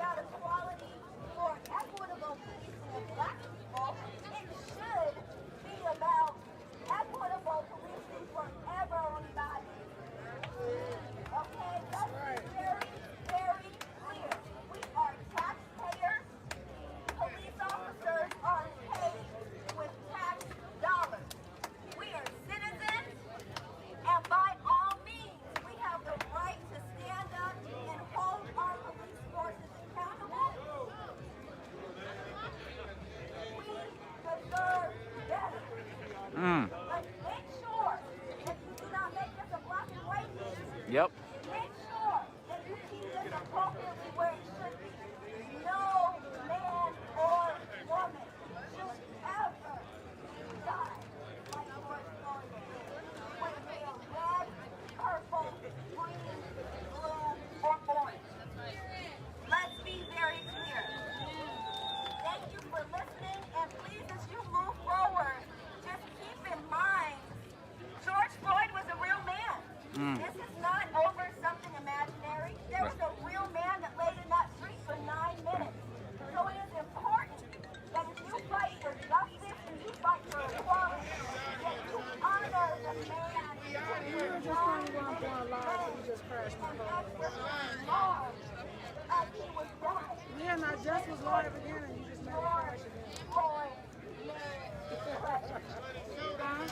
about equality for equitable policing of black people. It should be about equitable policing for everybody. Okay, let's be very, very clear. We are taxpayers. Police officers are paid with tax dollars. We are citizens, and by all means, we have the right to stand up and hold our police forces accountable. We deserve better. But make sure that you do not make this a black and white issue. Yep. Make sure that you keep this appropriately where it should be. No man or woman should ever die like George Floyd did. Whether they are red, purple, green, blue, or orange. Let's be very clear. Thank you for listening, and please, as you move forward, just keep in mind, George Floyd was a real man. This is not over something imaginary. There was a real man that laid in that street for 9 minutes. So it is important that if you fight for justice and you fight for equality, that you honor the man who was wrong and just crashed my car. as he was dying. Yeah, and I just was live again and you just made it crash again. Floyd Huh?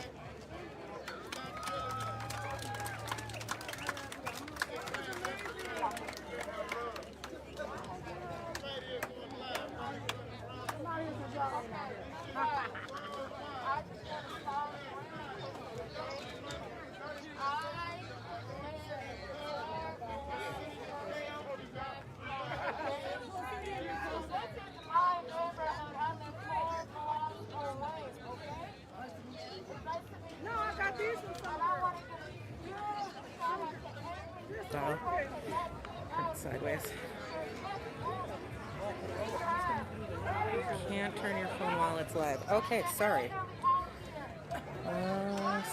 No, I got these from somewhere. Turn sideways. Can't turn your phone while it's live. Okay, sorry.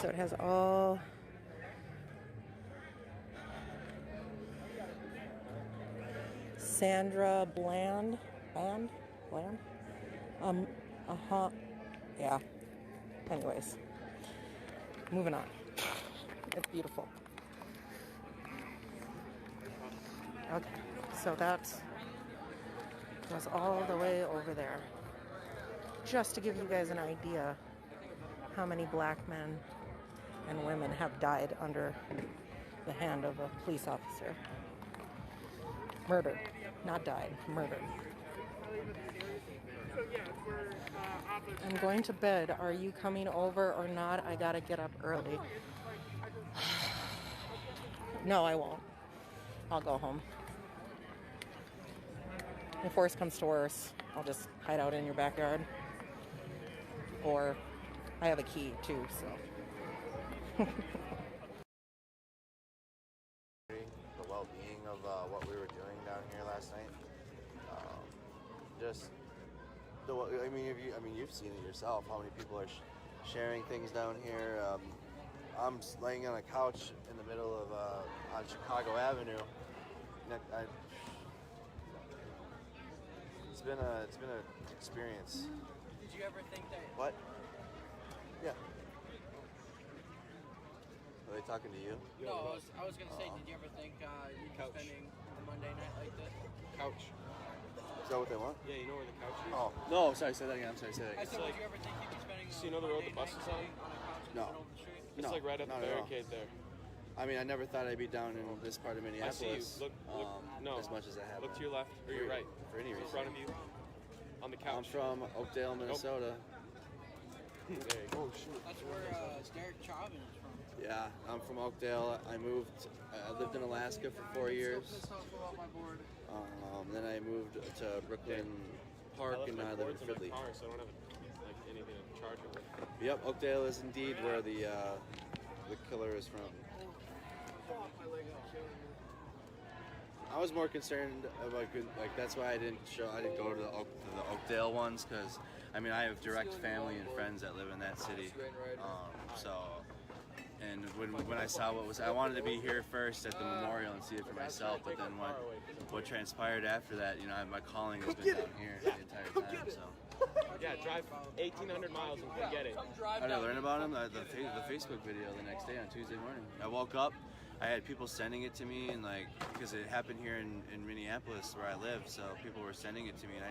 So it has all Sandra Bland. Yeah. Anyways, moving on. It's beautiful. Okay, so that goes all the way over there. Just to give you guys an idea how many black men and women have died under the hand of a police officer. Murdered. Not died, murdered. I'm going to bed. Are you coming over or not? I gotta get up early. No, I won't. I'll go home. If worse comes to worse, I'll just hide out in your backyard. Or I have a key too, so. The well-being of what we were doing down here last night. Just the. You've seen it yourself. How many people are sharing things down here? I'm laying on a couch in the middle of on Chicago Avenue. It's been an experience. Did you ever think that? What? Yeah. Are they talking to you? No, I was gonna say, did you ever think you'd be spending a Monday night like this? Couch. Is that what they want? Yeah, you know where the couch is? Oh, no, sorry, say that again. I'm sorry, say that I again. said, would you ever think you'd be spending So you know the road the bus is on? a couch No. over the street? It's No, like right at the not at all. barricade there. I mean, I never thought I'd be down in this part of I see you. Minneapolis. Look, no. As much as I have. Look to your left or your right. For any In reason. front of you. On the couch. I'm from Oakdale, Minnesota. There you go. Oh, shoot. That's where Derek Chauvin is from. Yeah, I'm from Oakdale. I lived in Alaska for 4 years. Then I moved to Brooklyn Park, and now I live in Fridley. Car, so I don't have anything to charge it with. Yep, Oakdale is indeed where the killer is from. I was more concerned about that's why I didn't go to the Oakdale ones, because I have direct family and friends that live in that city. So And when I saw what was, I wanted to be here first at the memorial and see it for myself. But then what transpired after that, you know, my calling has been down here the entire time. So. Yeah, drive 1,800 miles and come get it. How did I learn about him? The Facebook video the next day on Tuesday morning. I woke up, I had people sending it to me, and like, because it happened here in Minneapolis where I live, so people were sending it to me, and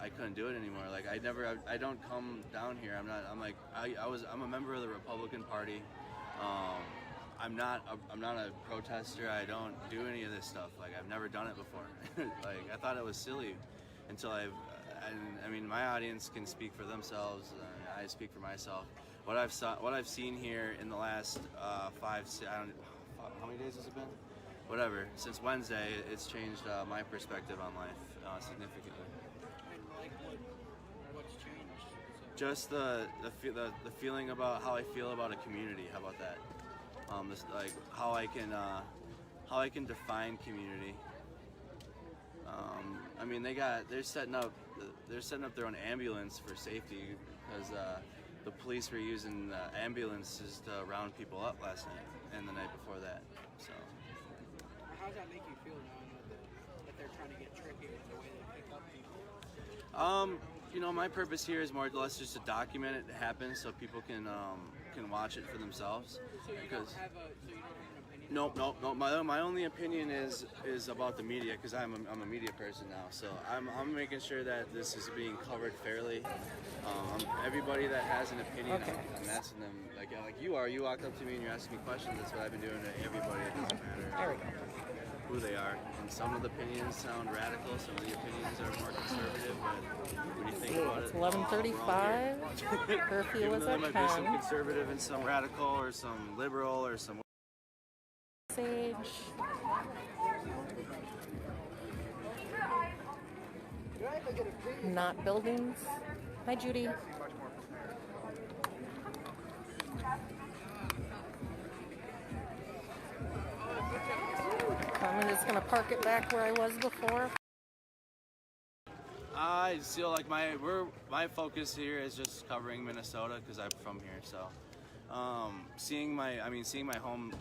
I couldn't do it anymore. Like I don't come down here. I'm a member of the Republican Party. I'm not a protester. I don't do any of this stuff. Like I've never done it before. Like I thought it was silly until I mean, my audience can speak for themselves. I speak for myself. What I've seen here in the last how many days has it been? Whatever. Since Wednesday, it's changed my perspective on life significantly. And like what's changed? Just the feeling about how I feel about a community. How about that? Like how I can define community. I mean, they're setting up their own ambulance for safety because the police were using ambulances to round people up last night and the night before that. So. How does that make you feel knowing that they're trying to get tricky with the way they pick up people? You know, my purpose here is more or less just to document it happen so people can watch it for themselves. So you don't have an opinion? Nope. My only opinion is about the media because I'm a media person now. So I'm making sure that this is being covered fairly. Everybody that has an opinion, I'm asking them like you are. You walked up to me and you're asking me questions. That's what I've been doing to everybody. It doesn't matter who they are. And some of the opinions sound radical. Some of the opinions are more conservative. But when you think about It's it, 11:35. Curfew even is though there at might be some 10. conservative and some radical or some liberal or some. Sage. Not buildings. Hi, Judy. I'm just gonna park it back where I was before. I feel like my focus here is just covering Minnesota because I'm from here. So seeing my home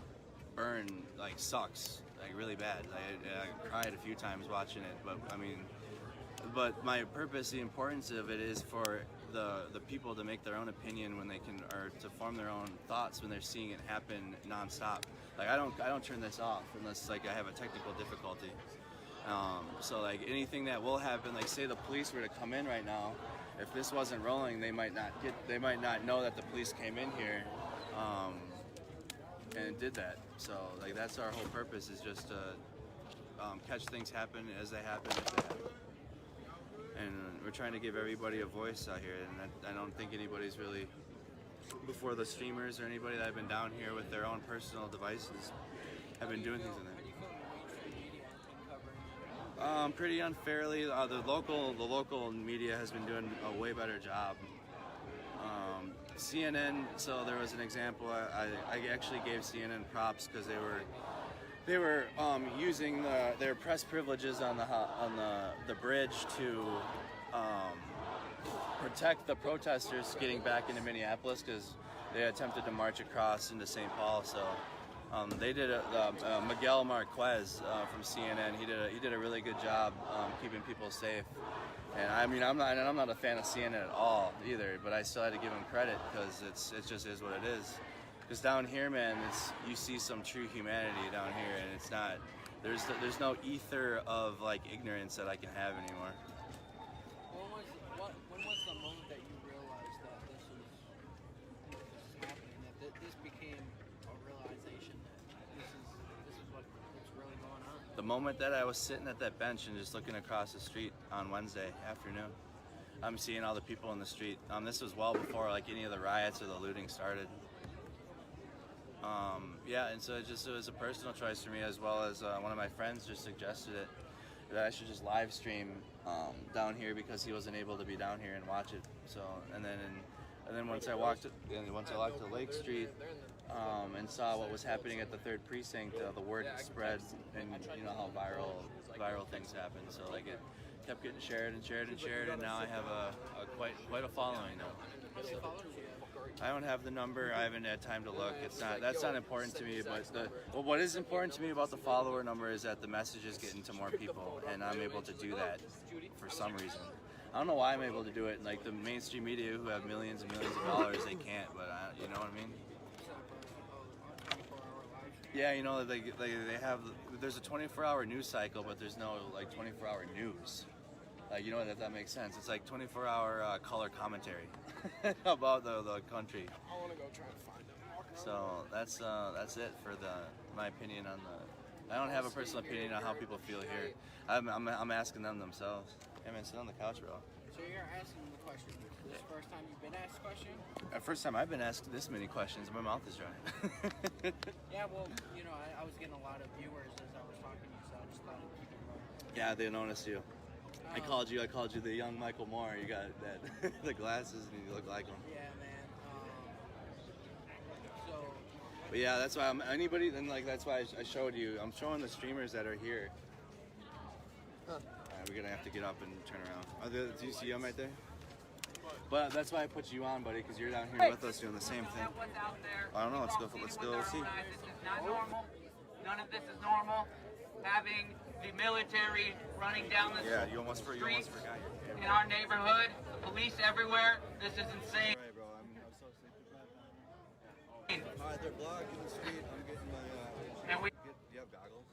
burn like sucks, like really bad. I cried a few times watching it, but my purpose, the importance of it is for the people to make their own opinion when they can, or to form their own thoughts when they're seeing it happen nonstop. Like I don't turn this off unless like I have a technical difficulty. So like anything that will happen, like say the police were to come in right now, if this wasn't rolling, they might not know that the police came in here and did that. So like that's our whole purpose, is just to catch things happen as they happen if they happen. And we're trying to give everybody a voice out here, and I don't think anybody's really, before the streamers or anybody that have been down here with their own personal devices, have been doing things in there. Pretty unfairly. The local media has been doing a way better job. CNN. So there was an example. I actually gave CNN props because they were using their press privileges on the bridge to protect the protesters getting back into Minneapolis because they attempted to march across into St. Paul. So. They did Miguel Marquez from CNN. He did a really good job keeping people safe. And I mean, I'm not a fan of CNN at all either, but I still had to give him credit because it just is what it is. Because down here, man, you see some true humanity down here, and it's not. There's no ether of like ignorance that I can have anymore. When was the moment that you realized that this is happening? That this became a realization that this is what's really going on? The moment that I was sitting at that bench and just looking across the street on Wednesday afternoon, I'm seeing all the people in the street. This was well before like any of the riots or the looting started. Yeah, and so it was a personal choice for me, as well as one of my friends just suggested it, that I should just live stream down here because he wasn't able to be down here and watch it. So and then once I walked to Lake Street and saw what was happening at the 3rd precinct, the word spread, and you know how viral things happen. So like it kept getting shared, and now I have a quite a following now. How many followers do you have? I don't have the number. I haven't had time to look. That's not important to me. But what is important to me about the follower number is that the message is getting to more people, and I'm able to do that for some reason. I don't know why I'm able to do it. Like the mainstream media, who have millions and millions of dollars, they can't. But you know what I mean? Yeah, you know, they have. There's a 24-hour news cycle, but there's no like 24-hour news. Like, you know, if that makes sense. It's like 24-hour color commentary about the country. I want to go try to find them. So that's it for my opinion on the. I don't have a personal opinion on how people feel here. I'm asking them themselves. Hey man, sit on the couch, bro. So you're asking the question. This is the first time you've been asked a question? The first time I've been asked this many questions. My mouth is dry. Yeah, well, you know, I was getting a lot of viewers as I was talking to you, so I just thought I'd keep it going. Yeah, they noticed you. I called you the young Michael Moore. You got that the glasses and you look like him. Yeah, man. So. But yeah, that's why anybody. Then like that's why I showed you. I'm showing the streamers that are here. We're gonna have to get up and turn around. Do you see them right there? But that's why I put you on, buddy, because you're down here with us doing the same thing. I don't know. Let's go see. This is not normal. None of this is normal. Having the military running down the you almost forgot in our neighborhood, police everywhere. This is insane. Right, bro. I'm so sick of that. Alright, they're blocking the street. I'm getting my. And we. Do you have goggles?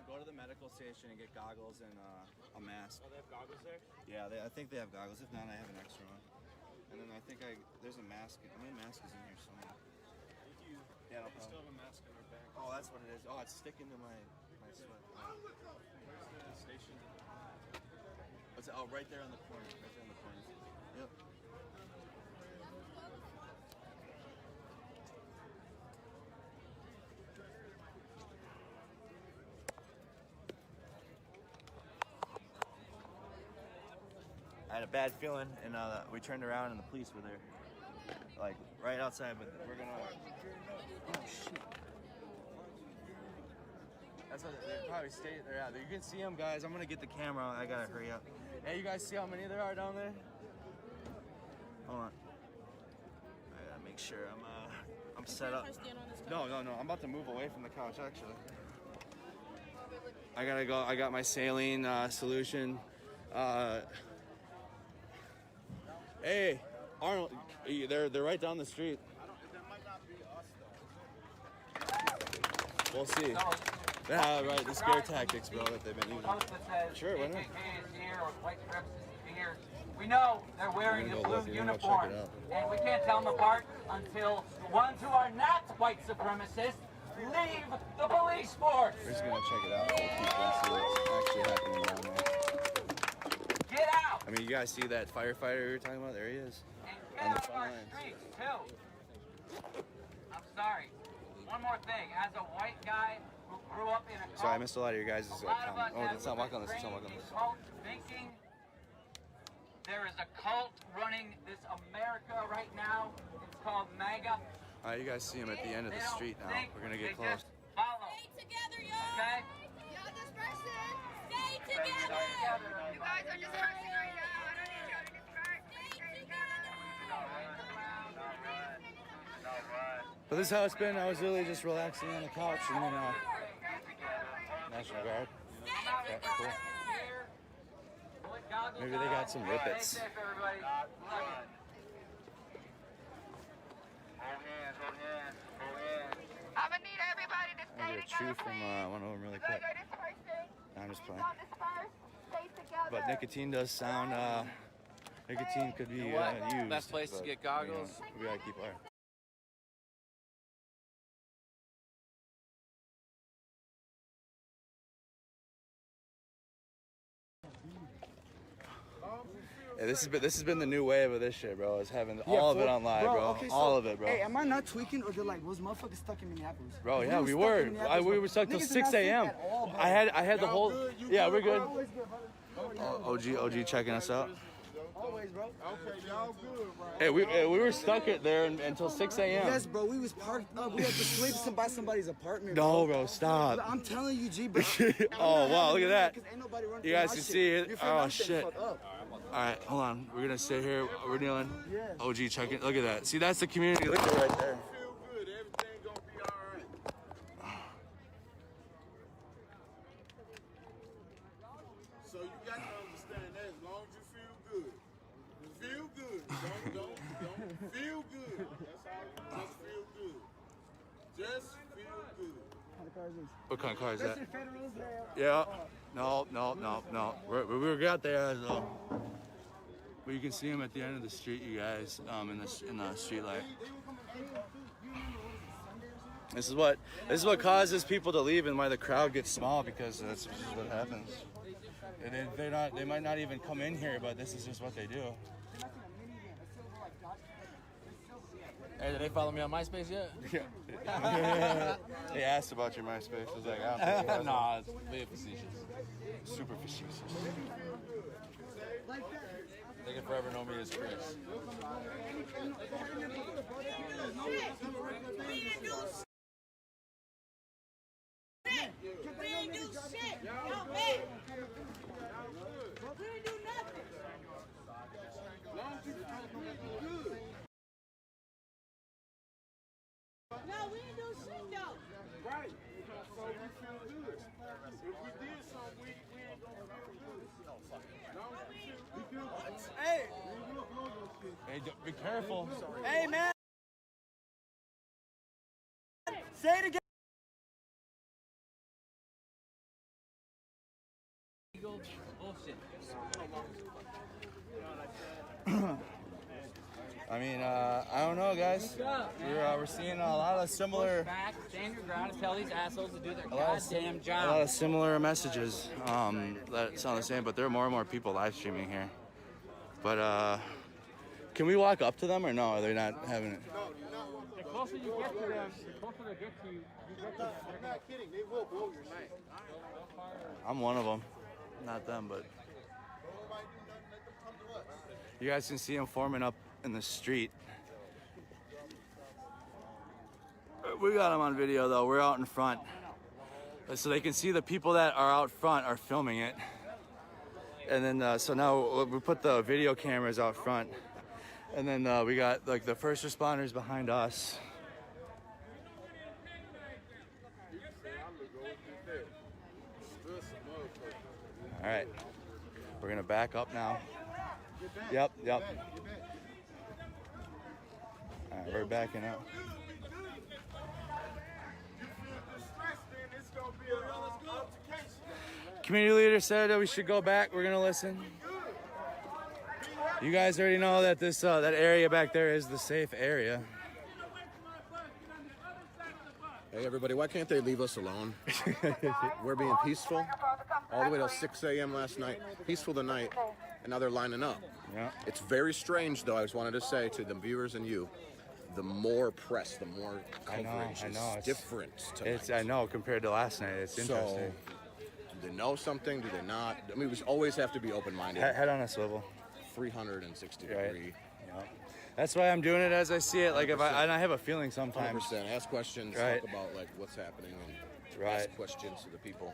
Go to the medical station and get goggles and a mask. Oh, they have goggles there? Yeah, I think they have goggles. If not, I have an extra one. And then I think there's a mask. My mask is in here somewhere. Thank you. Yeah, no We still have a mask in our bag. Oh, that's what it is. Oh, it's sticking to my sweat. Where's the station? Right there on the corner. Right there on the corner. Yep. I had a bad feeling, and we turned around, and the police were there, like right outside. But we're gonna. Oh shit! That's what they probably stay there. Yeah, you can see them, guys. I'm gonna get the camera. I gotta hurry up. Hey, you guys see how many there are down there? Hold on. I gotta make sure I'm set up. No. I'm about to move away from the couch, actually. I gotta go. I got my saline solution. Hey, Arnold, they're right down the street. We'll see. Yeah, right. The scare tactics, bro, that they've been using. Sure, why not? KKK is here or white supremacists is here. We know they're wearing the blue uniform, and we can't tell them apart until the ones who are not white supremacists leave the police force. We're just gonna check it out. See what's actually happening down there. Get out! I mean, you guys see that firefighter we were talking about? There he is. And get out of our streets, too. I'm sorry. One more thing. As a white guy who grew up in a cult, Sorry, I missed a lot of your guys' a lot of us comments. Oh, have let's not walk on this. been Let's not walk on trained this. in cult thinking. There is a cult running this America right now. It's called MAGA. All right, you guys see him at the end of the street now. We're gonna get close. Follow. Stay together, y'all. Okay? Y'all dispersing. Stay together. You guys are dispersing right now. I don't need y'all to disperse. Stay together. But this is how it's been. I was really just relaxing on the couch and then National Guard. Okay, cool. Maybe they got some whippets. Stay safe, everybody. Love you. I'm gonna need everybody to I stay get a together, chew from please. one of them really You guys quick. are dispersing. I'm just Please playing. don't disperse. Stay together. But nicotine does sound. Nicotine could be used. Best place to but, get goggles. You know, we gotta keep our. Yeah, this has been the new wave of this shit, bro. Is having all of it on live, bro. Okay, so, all of it, bro. Hey, am I not tweaking or like was motherfuckers stuck in Minneapolis? Bro, yeah, we stuck were. in Minneapolis, We bro. were stuck till Niggas did 6 not sleep a.m. at all, bro. I had the whole. Yeah, we're good. Always good, brother. OG checking us out. Always, bro. Okay, y'all good, bro. Hey, we were stuck there until 6 a.m. Yes, bro. We was parked up. We had to sleep by somebody's apartment. No, bro, stop. I'm telling you, G, bro. Oh, wow, look at that. 'Cause ain't nobody running You from guys my can shit. see it. You feel Oh, me? I'm staying shit. the fuck up. All right, hold on. We're gonna stay here. We're kneeling. OG, check it. Look at that. See, that's the community leader right there. Feel good. Everything gonna be all right. So you got to understand that as long as you feel good, feel good. Don't feel good. That's all. Just feel good. Just feel good. What kind of car is that? Yeah. No. We got there though. But you can see him at the end of the street, you guys, in the street light. This is what causes people to leave and why the crowd gets small, because that's just what happens. And they might not even come in here, but this is just what they do. Hey, did they follow me on MySpace yet? They asked about your MySpace. I was like, I don't know. Nah, it's way facetious. Super facetious. They can forever know me as Chris. We ain't do shit. Y'all mad. We ain't do nothing. No, we ain't do shit though. Right. So we feel good. If we did something, we ain't gonna feel good. Long as we feel good. Hey! Hey, be careful. Hey, man! Say it again! I mean, I don't know, guys. We're seeing a lot of similar, Back, stand your ground, and tell these assholes to do their a lot goddamn job. of similar messages that sound the same, but there are more and more people live streaming here. But can we walk up to them or no? Are they not having it? The closer you get to them, the closer they get to you, I'm not kidding. They will blow your shit. I'm one of them, not them, but Nobody do nothing. Let them come to us. you guys can see them forming up in the street. We got them on video though. We're out in front, so they can see the people that are out front are filming it. And then so now we put the video cameras out front, and then we got like the first responders behind us. All right, we're gonna back up now. Yep. All right, we're backing out. Community leader said that we should go back. We're gonna listen. You guys already know that this that area back there is the safe area. Hey everybody, why can't they leave us alone? We're being peaceful all the way till 6 a.m. last night. Peaceful tonight, and now they're lining up. Yeah. It's very strange though, I just wanted to say to the viewers and you, the more press, the more coverage I know. is different tonight. I know compared to last night. It's interesting. Do they know something? Do they not? I mean, we always have to be open-minded. Head on a swivel. 360 Right. degree. Yeah. That's why I'm doing it as I see it. Like if I have a feeling sometimes. 100%. Ask questions. Right. Talk about like what's happening and Right. ask questions to the people.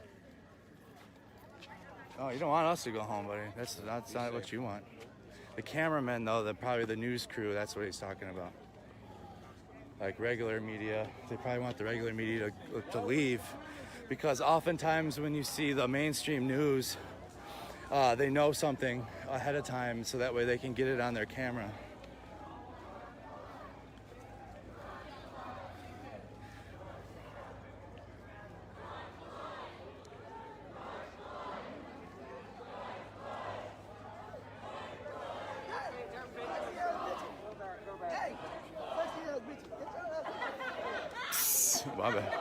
Oh, you don't want us to go home, buddy. That's not what you want. The cameramen, though, probably the news crew. That's what he's talking about. Like regular media, they probably want the regular media to leave, because oftentimes when you see the mainstream news, they know something ahead of time, so that way they can get it on their camera. My bad.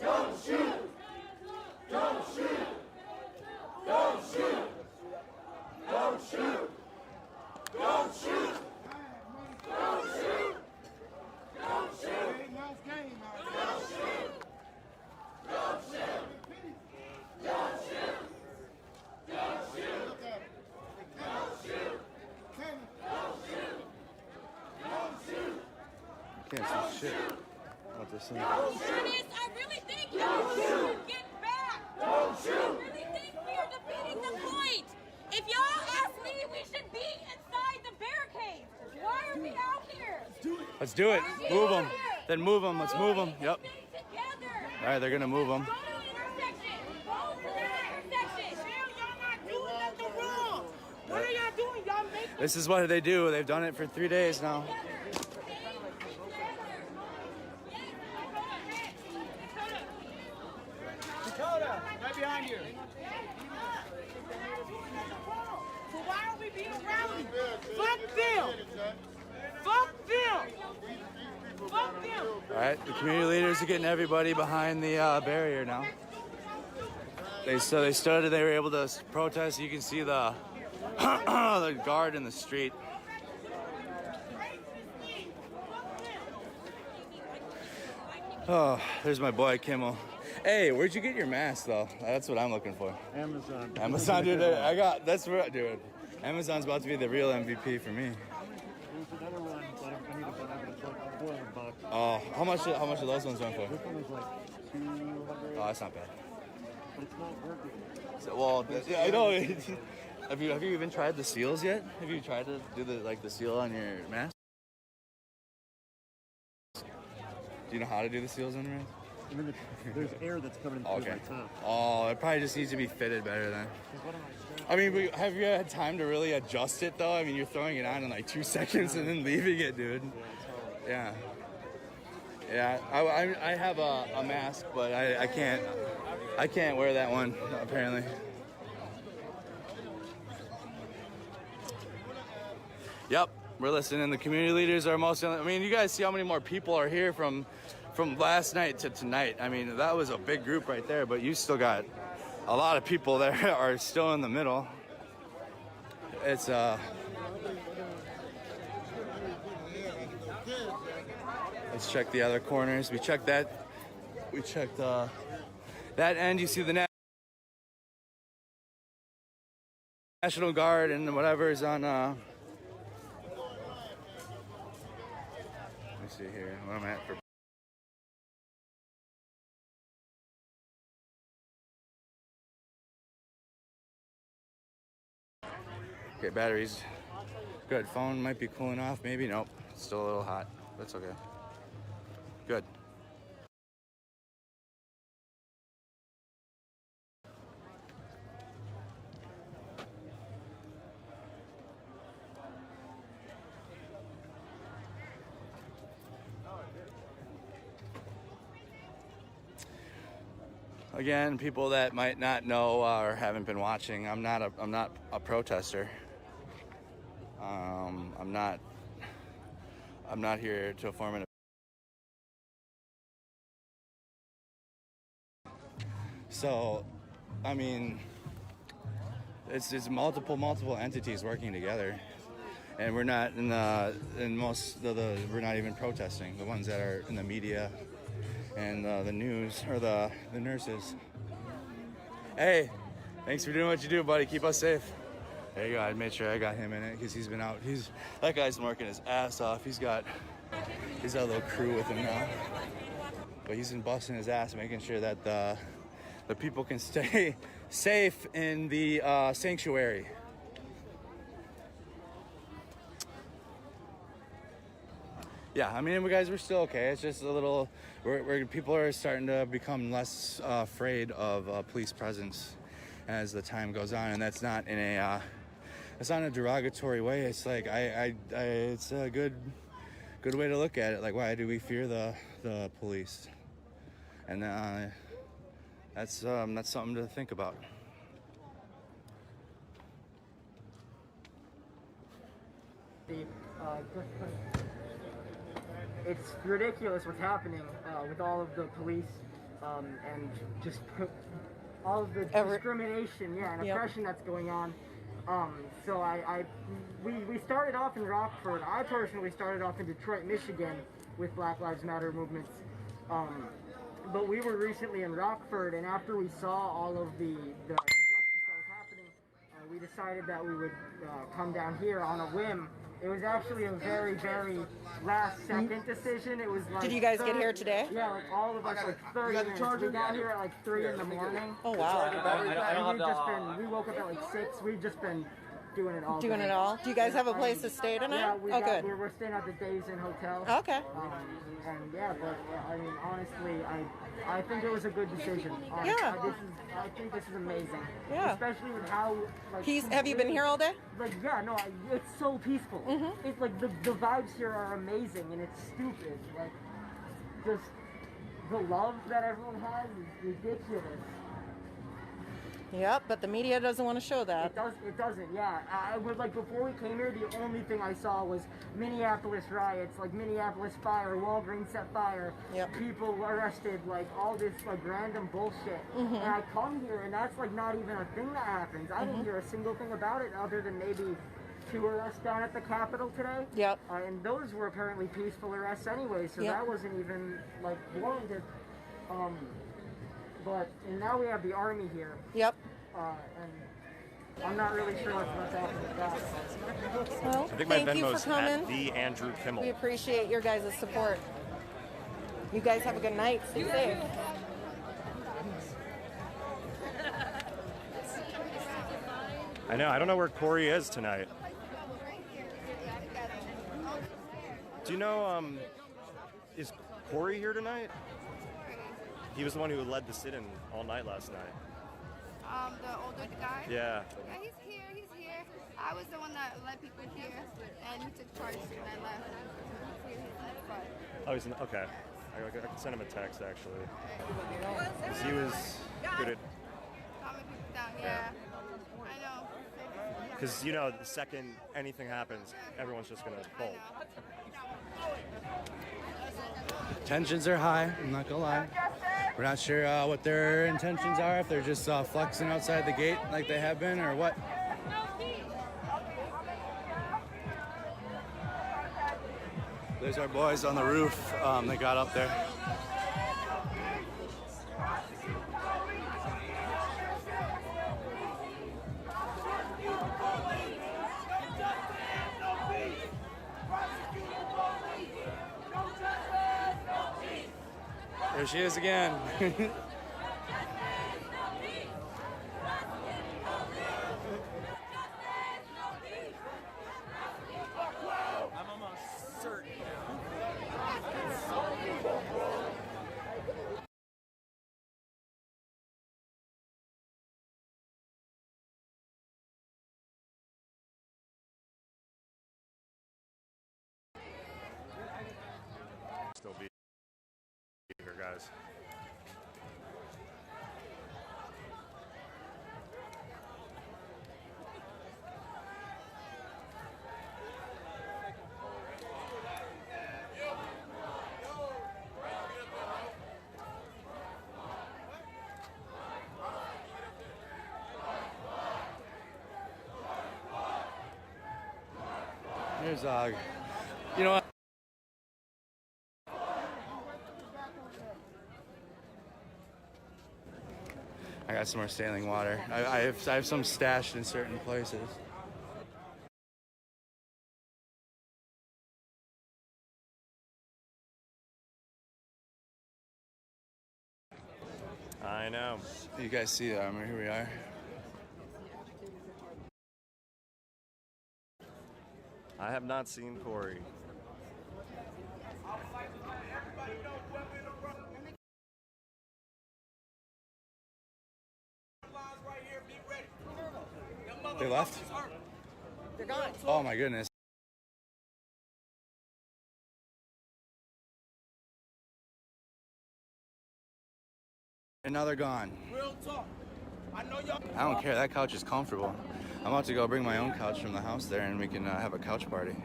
Don't shoot! Can't see shit. What they're saying. Dennis, I really think y'all should get back. I really think we are defeating the point. If y'all ask me, we should be inside the barricades. Why are we out here? Let's do it. Move them. Then move them. Let's move them. Yep. Stay together. All right, they're gonna move them. Go to the intersection. Go to the intersection. Y'all not doing nothing wrong. What are y'all doing? Y'all making This is what they do. They've done it for 3 days now. Dakota, right behind you. So why are we being rowdy? Fuck them. Fuck them. Fuck them. All right, the community leaders are getting everybody behind the barrier now. They started. They were able to protest. You can see the the guard in the street. Oh, there's my boy Kimmel. Hey, where'd you get your mask though? That's what I'm looking for. Amazon. Amazon, dude. I got. That's what, dude. Amazon's about to be the real MVP for me. There's another one, but I need to buy it. It's like $400. Oh, how much are those ones going for? This one is like 200. Oh, that's not bad. But it's not working. So, well, yeah, I know. Have you even tried the seals yet? Have you tried to do the seal on your mask? Do you know how to do the seals on your mask? I mean, there's air that's coming in through Okay. my top. Oh, it probably just needs to be fitted better then. What am I I mean, have you had time to really adjust it though? I mean, you're throwing it on in like 2 seconds and then leaving it, dude. Yeah. Yeah. I have a mask, but I can't wear that one apparently. Yep, we're listening. The community leaders are most. I mean, you guys see how many more people are here from last night to tonight. I mean, that was a big group right there, but you still got a lot of people there are still in the middle. It's let's check the other corners. We checked that. We checked that end. You see the National Guard and whatever is on. Let me see here. What I'm at for. Okay, batteries. Good. Phone might be cooling off. Maybe. Nope. Still a little hot. That's okay. Good. Again, people that might not know or haven't been watching, I'm not a protester. I'm not here to form an. So, I mean, it's multiple entities working together, and we're not we're not even protesting. The ones that are in the media and the news or the nurses. Hey, thanks for doing what you do, buddy. Keep us safe. There you go. I made sure I got him in it because he's been out. That guy's been working his ass off. He's got a little crew with him now, but he's been busting his ass, making sure that the people can stay safe in the sanctuary. Yeah, I mean, guys, we're still okay. It's just a little, people are starting to become less afraid of police presence as the time goes on, and that's not in a, it's not in a derogatory way. It's like it's a good way to look at it. Like, why do we fear the police? And that's something to think about. It's ridiculous what's happening with all of the police and just all of the discrimination, and oppression that's going on. So we started off in Rockford. I personally started off in Detroit, Michigan, with Black Lives Matter movements. But we were recently in Rockford, and after we saw all of the injustice that was happening, we decided that we would come down here on a whim. It was actually a very, very last-second decision. It was like... Did you guys get here today? Yeah, like all of us, like 30 minutes. We got here at like 3 in the morning. Oh, wow. We woke up at like 6. We've just been doing it all. Doing it all? Do you guys have a place to stay tonight? Yeah, good. We're staying at the Days Inn Hotel. Okay. And yeah, but I mean, honestly, I think it was a good decision. Yeah. I think this is amazing. Yeah. Especially with how like. Have you been here all day? Like yeah, no, it's so peaceful. Mm-hmm. It's like the vibes here are amazing, and it's stupid. Like just the love that everyone has is ridiculous. Yep, but the media doesn't want to show that. It doesn't, yeah. I would like before we came here, the only thing I saw was Minneapolis riots, like Minneapolis fire, Walgreens set fire, people arrested, like all this like random bullshit. And I come here and that's like not even a thing that happens. I didn't hear a single thing about it other than maybe 2 arrests down at the Capitol today. Yep. And those were apparently peaceful arrests anyway, so that wasn't even like warranted. And now we have the army here. Yep. And I'm not really sure what's happening with that. Well, I think my thank you Venmo's for coming. at the Andrew Kimmel. We appreciate your guys' support. You guys have a good night. Stay safe. I know. I don't know where Corey is tonight. Do you know, is Corey here tonight? He was the one who led the sit-in all night last night. The older guy? Yeah. Yeah, he's here. I was the one that led people here, and he took charge and I left. He's next part. Oh, he's okay. I can send him a text, actually. 'Cause he was good at... Calming people down, yeah. I know. Because, you know, the second anything happens, everyone's just going to bolt. Tensions are high, I'm not gonna lie. We're not sure what their intentions are, if they're just flexing outside the gate like they have been, or what. There's our boys on the roof. They got up there. There she is again. I'm almost certain. Still be here, guys. There's you know what? I got some more saline water. I have some stashed in certain places. I know. You guys see that? Here we are. I have not seen Corey. They left? They're gone. Oh my goodness. And now they're gone. Real talk. I don't care. That couch is comfortable. I'm about to go bring my own couch from the house there, and we can have a couch party.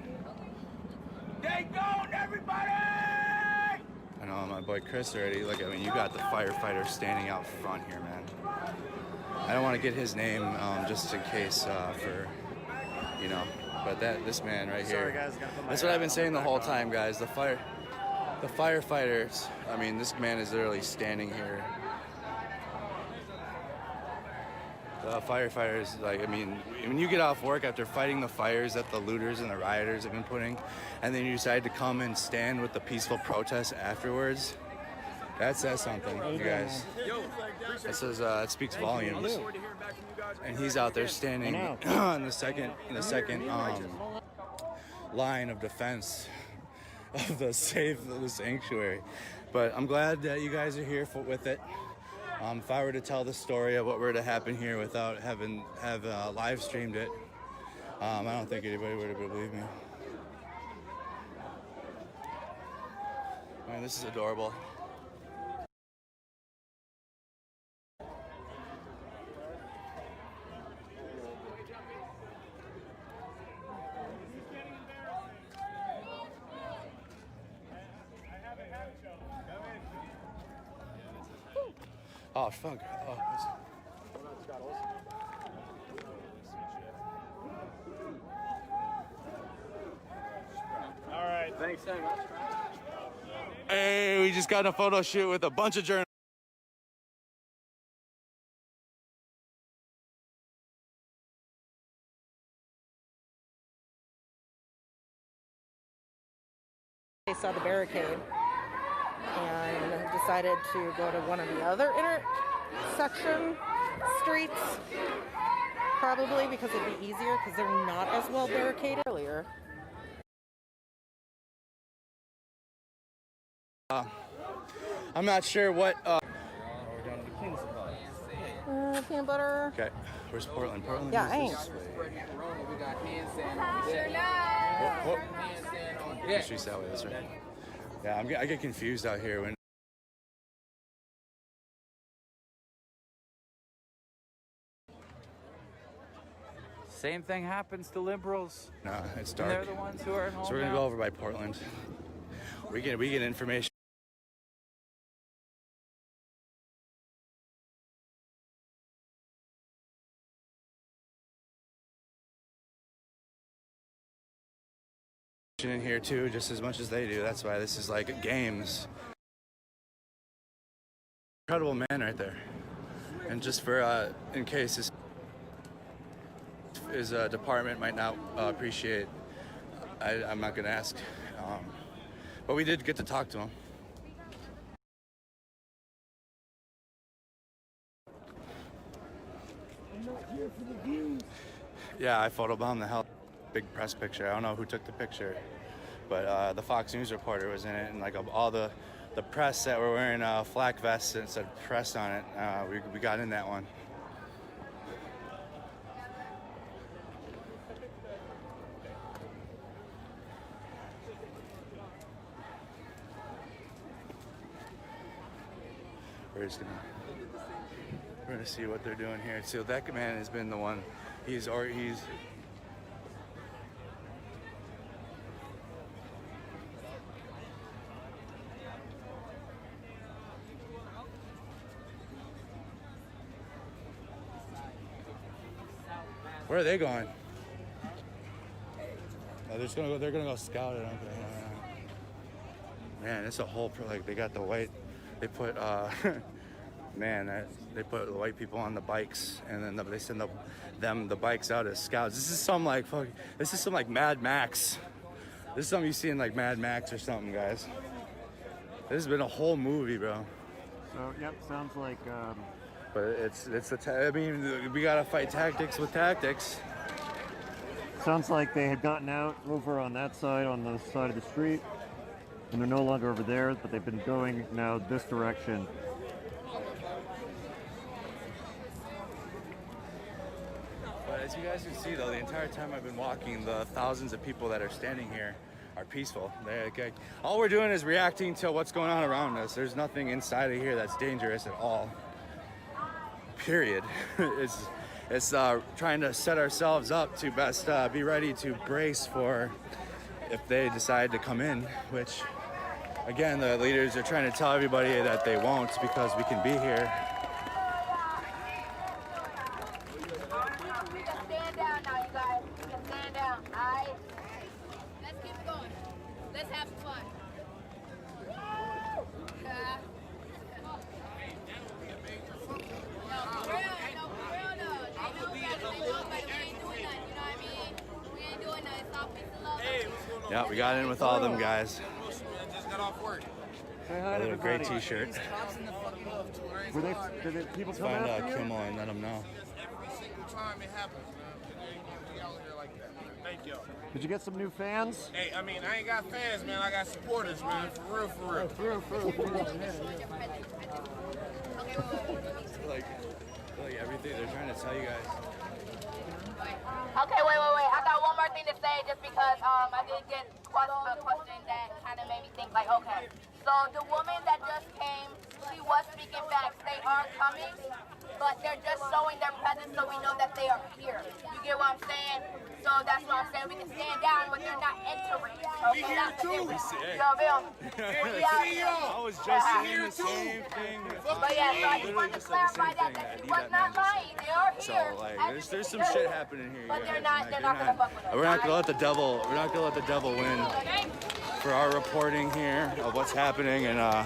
They gone, everybody! I know my boy Chris already. Look, I mean, you got the firefighter standing out front here, man. I don't want to get his name just in case for, you know, but this man right here. Sorry, guys, gotta put my That's what I've been saying the whole back on. time, guys. The firefighters. I mean, this man is literally standing here. firefighters, like, I mean, when you get off work after fighting the fires that the looters and the rioters have been putting, and then you decide to come and stand with the peaceful protest afterwards, that says something, you guys. It says, it speaks volumes. And he's out there standing in the second line of defense of the sanctuary. But I'm glad that you guys are here with it. If I were to tell the story of what were to happen here without have live streamed it, I don't think anybody would have believed me. I mean, this is adorable. Oh, fuck. Oh, all right. Thanks so much. Hey, we just got in a photo shoot with a bunch of journalists. They saw the barricade and decided to go to one of the other intersection streets, probably because it'd be easier because they're not as well barricaded earlier. I'm not sure what. Peanut butter. Okay, where's Portland? Portland. Yeah, I ain't. Yeah, streets that way. That's right. Yeah, I get confused out here when. Same thing happens to liberals. No, it's dark. And they're the ones who are at home. So we're gonna go over by Portland. We get information. In here too, just as much as they do. That's why this is like games. Incredible man right there. And just for in case his department might not appreciate, I'm not gonna ask, but we did get to talk to him. Yeah, I photobombed the hell. Big press picture. I don't know who took the picture, but the Fox News reporter was in it, and like all the press that were wearing flak vests and said press on it, we got in that one. We're gonna see what they're doing here. So that man has been the one. He's Where are they going? Oh, they're gonna go scout it. Okay. Man, it's a whole like they got the white. They put they put the white people on the bikes, and then they send the bikes out as scouts. This is some like Mad Max. This is something you see in like Mad Max or something, guys. This has been a whole movie, bro. So yep, sounds like. But I mean, we gotta fight tactics with tactics. Sounds like they had gotten out over on that side, on the side of the street, and they're no longer over there, but they've been going now this direction. But as you guys can see, though, the entire time I've been walking, the thousands of people that are standing here are peaceful. All we're doing is reacting to what's going on around us. There's nothing inside of here that's dangerous at all. Period. It's trying to set ourselves up to best be ready to brace for if they decide to come in, which again, the leaders are trying to tell everybody that they won't because we can be here. We can stand down now, you guys. We can stand down. All right? Let's keep going. Let's have fun. Yeah, we got in with all them guys. Just got off work. Say hi A to little gray everybody. t-shirt. Did people come Find after you? Kimmel and let him know. Every single time it happens, man. We out here like that, man. Thank y'all. Did you get some new fans? Hey, I mean, I ain't got fans, man. I got supporters, man. For real, for real. For real, for real, for real. Like everything they're trying to tell you guys. Okay, wait. I got one more thing to say just because I did get a question that kind of made me think like, okay, so the woman that just came, she was speaking facts. They are coming, but they're just showing their presence so we know that they are here. You get what I'm saying? So that's what I'm saying. We can stand down, but they're not entering. We here too. You know what I mean? I was just saying the same thing. But yeah, so I just wanted to clarify that she was not lying. They are So here. like, there's some shit happening here. But you they're guys. not gonna fuck with us. We're not gonna let the devil. We're not gonna let the devil win for our reporting here of what's happening. And I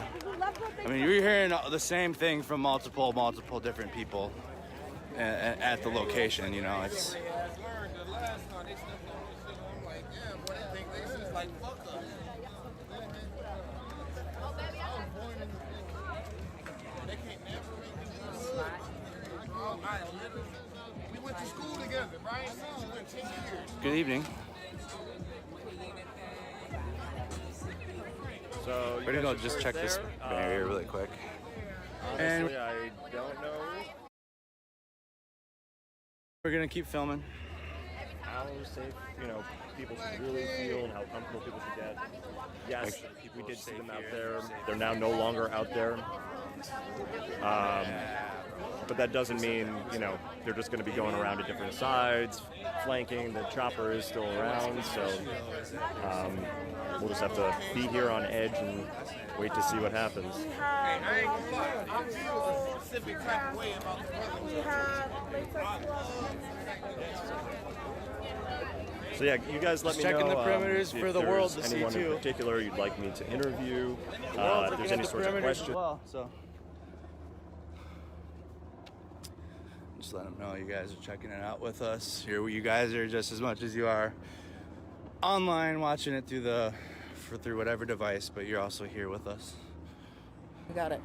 mean, you're hearing the same thing from multiple different people at the location. You know, it's. We went to school together, right? We went 10 years. Good evening. So we're gonna go just check this barrier really quick. And Honestly, I don't know we're gonna keep filming. how safe, people should really feel and how comfortable people should get. Yes, we did see them out there. They're now no longer out there. But that doesn't mean, they're just going to be going around to different sides, flanking. The chopper is still around, so we'll just have to be here on edge and wait to see what happens. I ain't gonna lie. I feel a specific type of way about the So yeah, you guys let Just me know checking the perimeters if for the world there's to see, anyone too. in particular you'd like me to interview, Well, if there's any sorts of questions. Well, so just let them know you guys are checking it out with us. Here, you guys are just as much as you are online watching it through whatever device, but you're also here with us. We got it.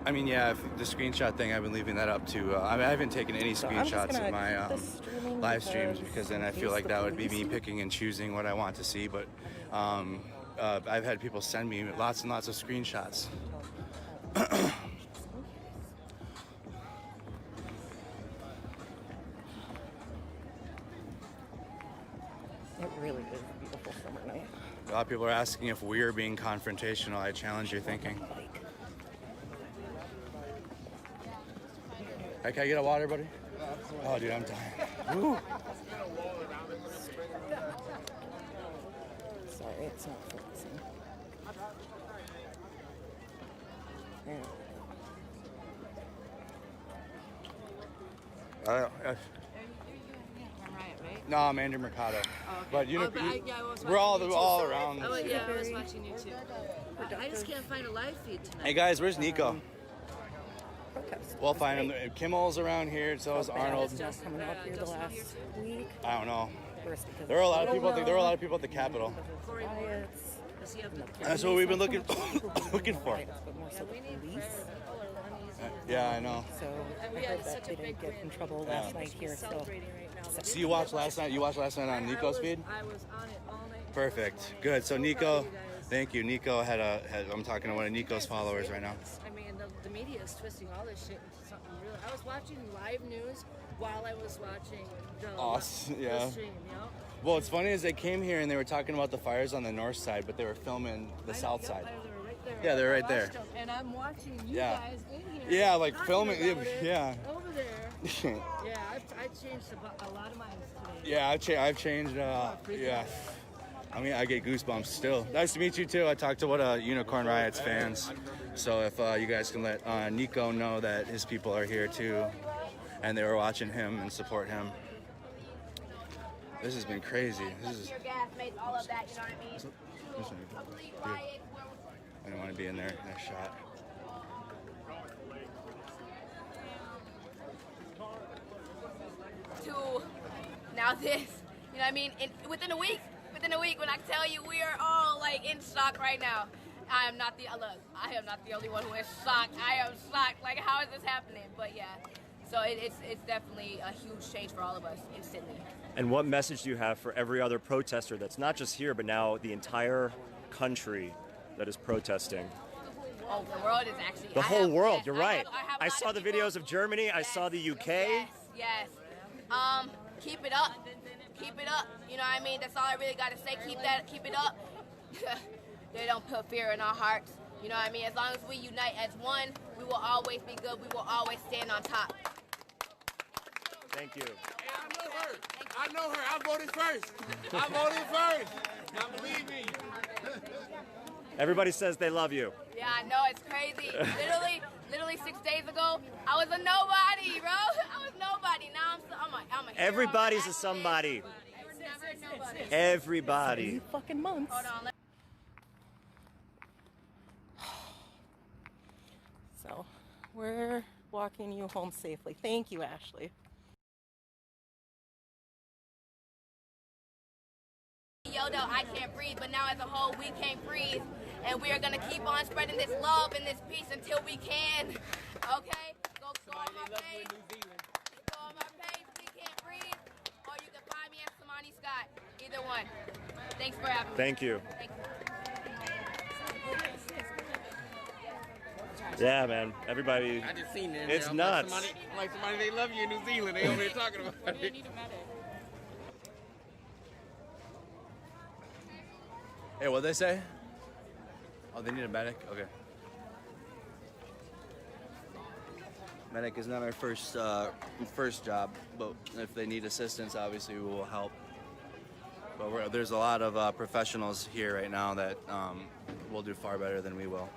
I mean, yeah, the screenshot thing, I've been leaving that up to. I haven't taken any So I'm just screenshots gonna of my keep this streaming live streams because then I feel like that would be me police. picking and choosing what I want to see. But I've had people send me lots and lots of screenshots. It really is a beautiful summer night. A lot of people are asking if we're being confrontational. I challenge your thinking. Hey, can I get a water, buddy? Oh, dude, I'm dying. Woo. Sorry, it's not focusing. No, I'm Andrew Mercado. Oh, okay. But we're all around. Oh, yeah, I was watching you too. I just can't find a live feed tonight. Hey guys, where's Nico? We'll find him. Kimmel's around here, so is Arnold. Just coming out here the last week. I don't know. First because There were a lot of people. There were a lot of people at the Capitol. That's what we've been looking for. But more so the police. Yeah, I know. So I heard that they didn't get in trouble last night here. So you watched last night? You watched last night on Nico's feed? I was on it all night. Perfect. Good. So Nico, thank you. Nico had I'm talking to one of Nico's followers right now. I mean, the media is twisting all this shit into something real. I was watching live news while I was watching the stream, Well, what's funny is they came here and they were talking about the fires on the north side, but they were filming the south side. Yeah, they're right there. And I'm watching you Yeah. guys in here. Yeah, like talking filming. about it Yeah. Over there. Yeah, I changed a lot of mine today. Yeah, I've changed. Yeah. I mean, I get goosebumps still. Nice to meet you too. I talked to one of Unicorn Riot's fans. So if you guys can let Nico know that his people are here too, and they were watching him and support him. This has been crazy. This is. all of that, you know what I mean? I don't want to be in there. Nice shot. now this. You know what I mean? Within a week, when I tell you we are all like in shock right now. I am not the only one who is shocked. I am shocked. Like, how is this happening? But yeah, so it's definitely a huge change for all of us instantly. And what message do you have for every other protester that's not just here, but now the entire country that is protesting? Oh, the world is actually... The whole world, you're right. I saw the videos of Germany, I saw the UK. Yes. Keep it up. Keep it up. You know what I mean? That's all I really got to say. Keep it up. They don't put fear in our hearts. You know what I mean? As long as we unite as one, we will always be good. We will always stand on top. Thank you. Hey, I know her. I voted first. Now believe me. Everybody says they love you. Yeah, I know. It's crazy. Literally 6 days ago, I was a nobody, bro. I was nobody. Now I'm a hero. Everybody's a somebody. Everybody. 3 fucking months. Hold on. So, we're walking you home safely. Thank you, Ashley. Yo, though, I can't breathe, but now as a whole, we can't breathe. And we are going to keep on spreading this love and this peace until we can. Okay? Go on my page. Go on my page, We Can't Breathe. Or you can find me at Samani Scott. Either one. Thanks for having me. Thank you. Thank you. Yeah, man. Everybody. I just seen that. It's nuts. Like somebody, they love you in New Zealand. They over there talking about it. Hey, what'd they say? Oh, they need a medic? Okay. Medic is not our first job, but if they need assistance, obviously we will help. But there's a lot of professionals here right now that will do far better than we will.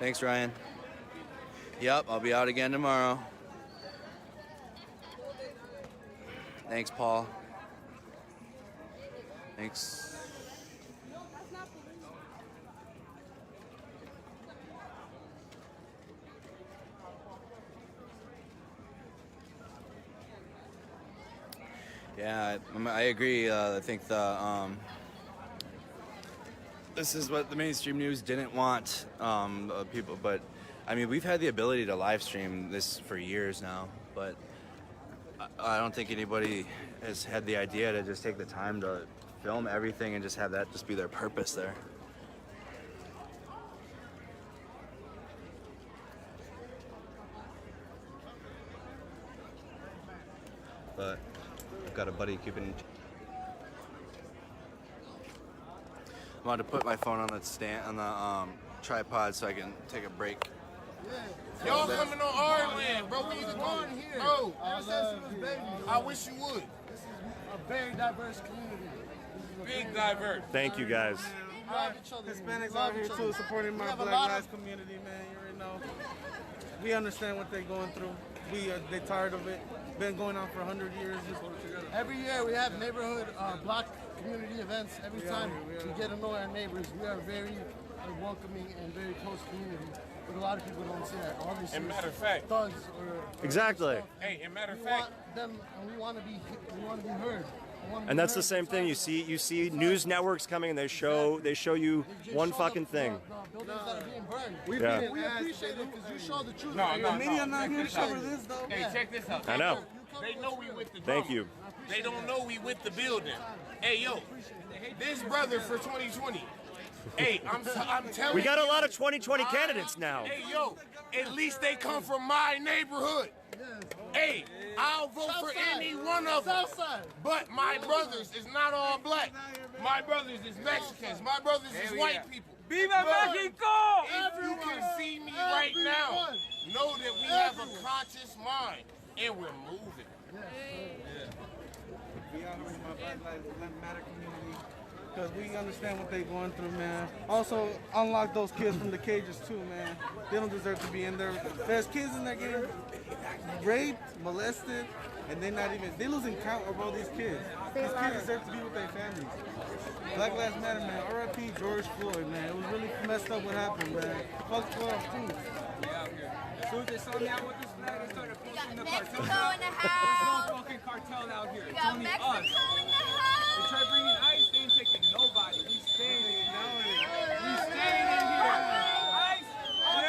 Thanks, Ryan. Yep, I'll be out again tomorrow. Thanks, Paul. Thanks. Yeah, I agree. I think this is what the mainstream news didn't want people, but I mean, we've had the ability to live stream this for years now, but I don't think anybody has had the idea to just take the time to film everything and just have that just be their purpose there. But I've got a buddy keeping... I wanted to put my phone on the stand, on the tripod so I can take a break. Yeah. Y'all coming on our land, bro. We need to go in here. Bro, I wish you would. This is a very diverse community. Big diverse. Thank you, guys. Hispanics out here too, supporting my Black Lives community, man. You already know. We understand what they're going through. They're tired of it. Been going on for 100 years. Every year we have neighborhood Black community events. Every time we get to know our neighbors. We are very welcoming and very close community. But a lot of people don't see that. Obviously, and matter of fact, thugs or exactly. Hey, and matter of fact, we want to be heard. And that's the same thing. You see news networks coming and they show you one fucking thing. The buildings that are being burned. We appreciate it because you show the truth. No. Media not here to cover this though. Hey, check this out. I know. They know we with the Thank you. They don't know we with the building. Hey, yo, this brother for 2020. Hey, I'm telling you. We got a lot of 2020 candidates now. Hey, yo, at least they come from my neighborhood. Hey, I'll vote for any one of them. But my brothers is not all black. My brothers is Mexicans. My brothers is white people. Viva Mexico! If you can see me right now, know that we have a conscious mind and we're moving. We out here with my Black Lives Matter community because we understand what they're going through, man. Also, unlock those kids from the cages too, man. They don't deserve to be in there. There's kids in there getting raped, molested. and they losing count of all these kids. These kids deserve to be with their families. Black Lives Matter, man. R.I.P. George Floyd, man. It was really messed up what happened, man. Fuck 12 too. As soon as they saw me out with this flag, they started posting the cartel. Mexico in the house. There's no fucking cartel out here. We It's got only Mexico us. in the house. They try bringing ice, they ain't taking nobody. We staying in here. We staying in here. Ice, we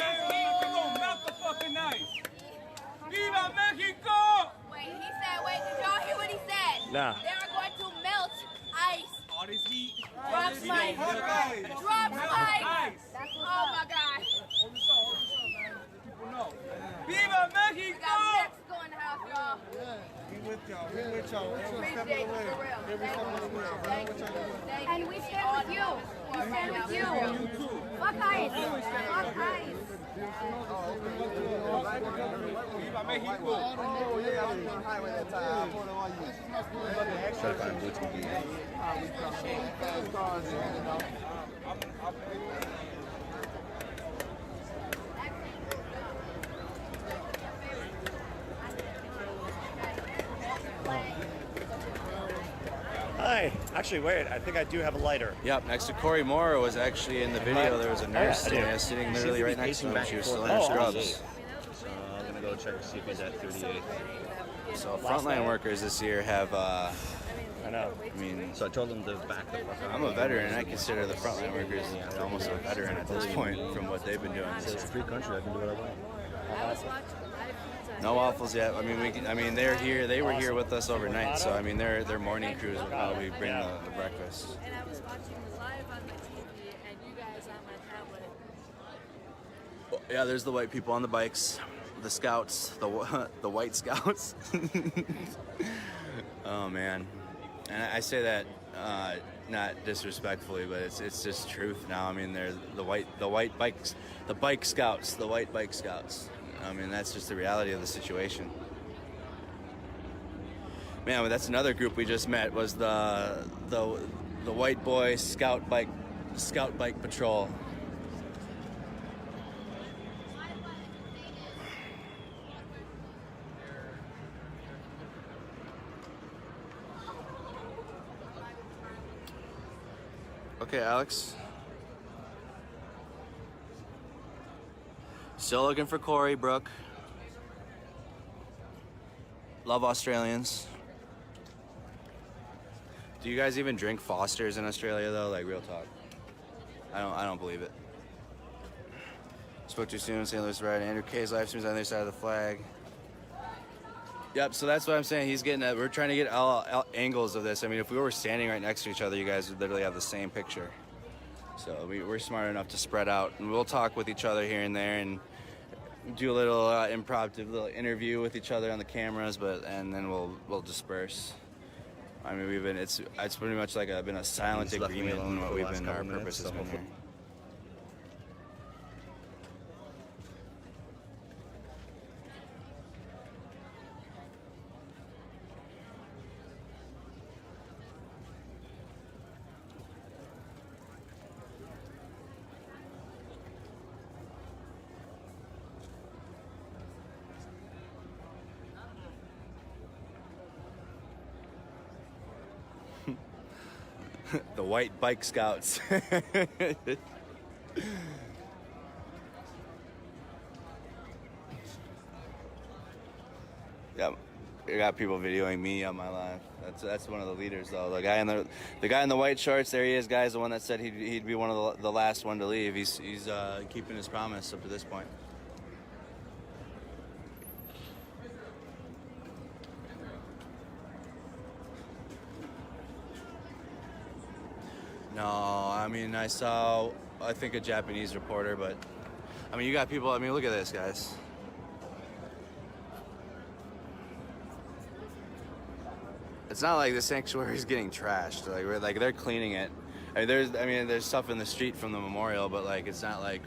gonna melt the fucking ice. Viva Mexico! Wait, he said, wait, did y'all hear what he said? Nah. They are going to melt ice. All this heat. Drop spikes. Drop spikes. Oh my God. Hold this up, man. People know. Viva Mexico! We got Mexico in the house, y'all. We with y'all. We with y'all. Every step of Appreciate the way. you for real. Every step of the way. Thank you. And we stand with you. We stand with you. Fuck ice. Fuck ice. Viva Mexico! Oh, yeah, I was on the highway that time. I pulled on you. Try to find Bluetooth gear. Hi. Actually, wait. I think I do have a lighter. Yep, next to Corey Moore was actually in the video. There was a nurse sitting literally right next to him. She was still in her scrubs. So I'm gonna go check to see if he's at 38. So frontline workers this year have. I know. I mean, so I told them to back the fuck up. I'm a veteran. I consider the frontline workers almost a veteran at this point from what they've been doing. It's a free country. I can do what I want. No waffles yet. I mean, they're here. They were here with us overnight. So I mean, their morning crews will probably bring the breakfast. And I was watching live on my TV, and you guys on my tablet. Yeah, there's the white people on the bikes, the scouts, the white scouts. Oh man, and I say that not disrespectfully, but it's just truth now. I mean, they're the white bikes, the bike scouts, the white bike scouts. I mean, that's just the reality of the situation. Man, but that's another group we just met was the white boy scout bike patrol. Okay, Alex. Still looking for Corey, Brooke. Love Australians. Do you guys even drink Fosters in Australia though? Like real talk. I don't believe it. Spoke too soon, St. Louis right. Andrew K's live streams on the other side of the flag. Yep, so that's what I'm saying. He's getting that. We're trying to get all angles of this. I mean, if we were standing right next to each other, you guys would literally have the same picture. So we're smart enough to spread out, and we'll talk with each other here and there, and do a little impromptu little interview with each other on the cameras, and then we'll disperse. I mean, it's pretty much like been a silent agreement on what we've been, our purpose has been here. The white bike scouts. Yep, you got people videoing me on my live. That's one of the leaders though. The guy in the white shorts. There he is, guys. The one that said he'd be one of the last one to leave. He's keeping his promise up to this point. No, I mean, I think a Japanese reporter, but I mean, you got people, I mean, look at this, guys. It's not like the sanctuary is getting trashed. Like they're cleaning it. I mean, there's stuff in the street from the memorial, but like, it's not like,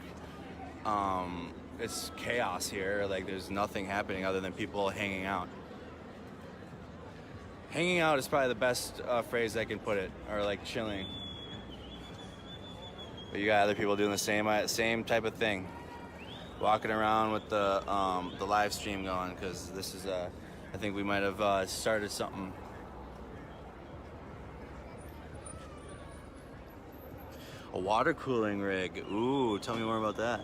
it's chaos here. Like there's nothing happening other than people hanging out. Hanging out is probably the best phrase I can put it, or like chilling. But you got other people doing the same type of thing, walking around with the live stream going, because this is I think we might have started something. A water cooling rig. Ooh, tell me more about that.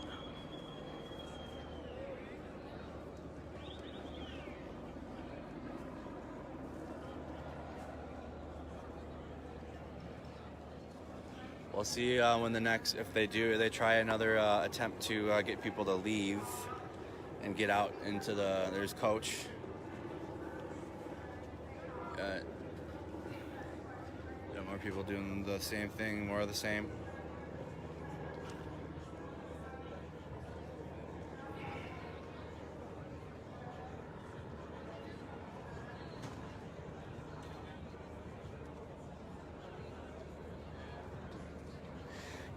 We'll see when the next, if they try another attempt to get people to leave and get out into there's Coach. More people doing the same thing, more of the same.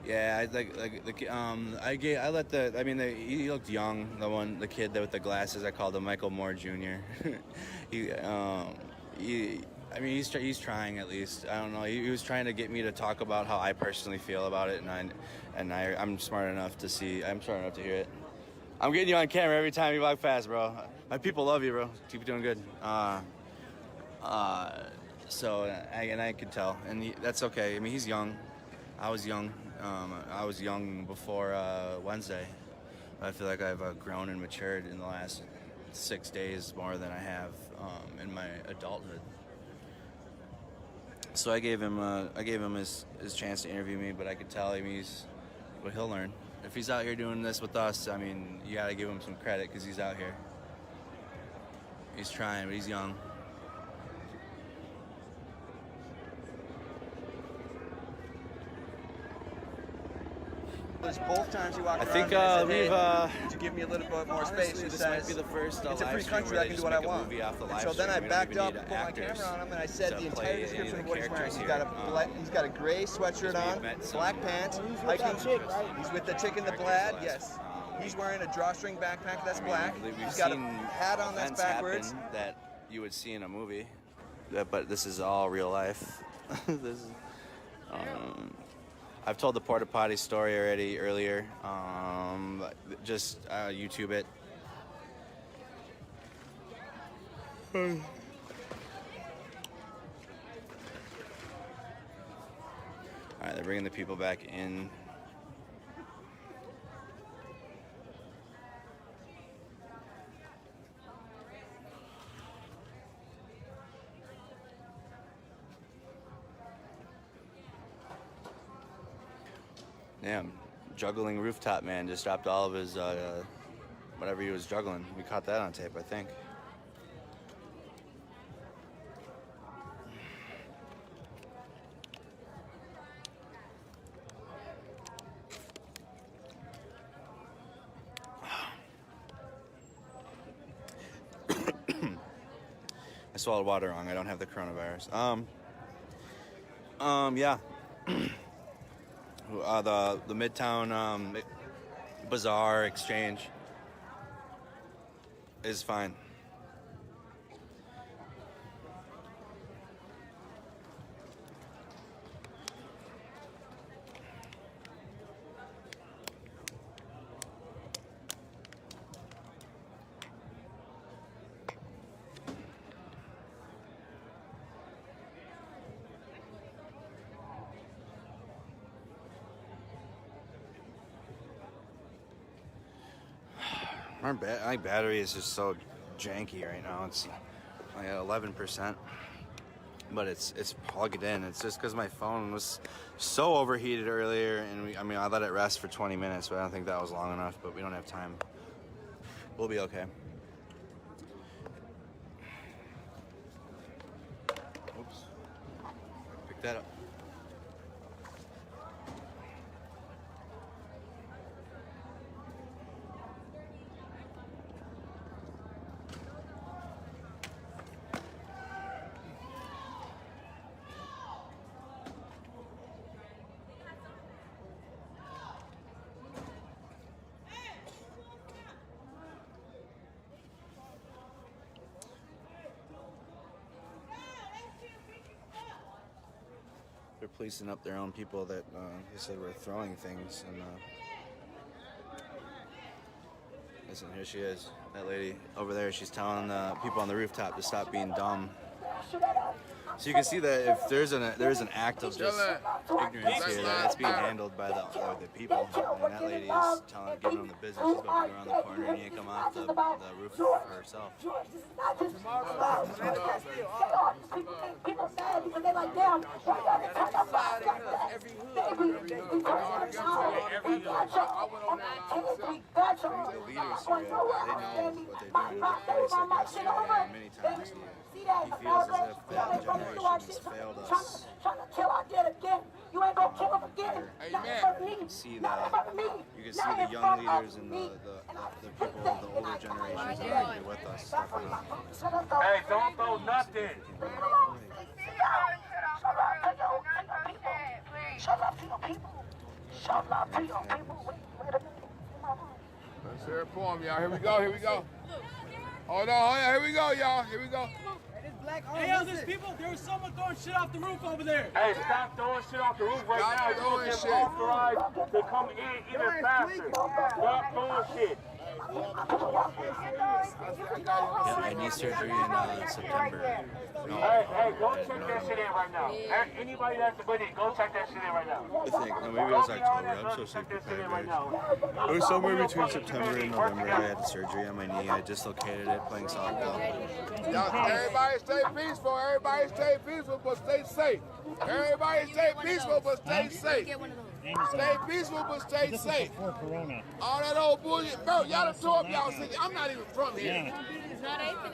Yeah, he looked young. The kid with the glasses, I called him Michael Moore Jr. He's trying at least. I don't know. He was trying to get me to talk about how I personally feel about it, and I'm smart enough to see. I'm smart enough to hear it. I'm getting you on camera every time you walk past, bro. My people love you, bro. Keep doing good. So I could tell, and that's okay. I mean, he's young. I was young. I was young before Wednesday. I feel like I've grown and matured in the last 6 days more than I have in my adulthood. So I gave him his chance to interview me, but I could tell him he'll learn. If he's out here doing this with us, I mean, you gotta give him some credit because he's out here. He's trying, but he's young. Both times you walk around, I think would you give me a little bit more space? Honestly, this might be the first it's a free country, I can do what I want. And so then I backed up and put my camera on him, and I said the entire description of what he's wearing. He's got a gray sweatshirt on, black pants, hiking. He's with the chick in the plaid, yes. He's wearing a drawstring backpack that's black. He's got a hat on that's backwards. That you would see in a movie, but this is all real life. This is, I've told the porta potty story already earlier. Just YouTube it. All right, they're bringing the people back in. Damn, juggling rooftop man just dropped all of his, whatever he was juggling. We caught that on tape, I think. I swallowed water wrong. I don't have the coronavirus. Yeah. The Midtown Bazaar Exchange is fine. My battery is just so janky right now. It's like at 11%, but it's plugged in. It's just because my phone was so overheated earlier, and I let it rest for 20 minutes, but I don't think that was long enough. But we don't have time. We'll be okay. Oops. Pick that up. They're policing up their own people that they said were throwing things, and Listen, here she is. That lady over there, she's telling people on the rooftop to stop being dumb. So you can see that if there's an act of just ignorance here, that it's being handled by the people. And that lady is giving them the business. She's about to go around the corner and you ain't come off the roof herself. The leaders here, they know what they're doing. Like said yesterday and many times he feels as if that generation has failed us. You ain't gonna kill him again. You can see that. You can see the young leaders and the people of the older generations that are here with us stepping up. Hey, don't throw nothing. Show love to your people. Show love to your people. Let's hear it for him, y'all. Here we go, here we go. Hold on, here we go, y'all. Here we go. Hey, yo, there's people, there's someone throwing shit off the roof over there. Hey, stop throwing shit off the roof right now. You're going to get authorized to come in even faster. Stop throwing shit. Yeah, I need surgery in September. No. Hey, go check that shit in right now. Anybody that's a buddy, go check that shit in right now. I think, no, maybe it was October. I'm so super prepared. It was somewhere between September and November. I had surgery on my knee. I dislocated it playing softball. Y'all, everybody stay peaceful. Everybody stay peaceful, but stay safe. Everybody stay peaceful, but stay safe. Stay peaceful, but stay safe. All that old bullshit, bro. Y'all done tore up y'all city. I'm not even from here.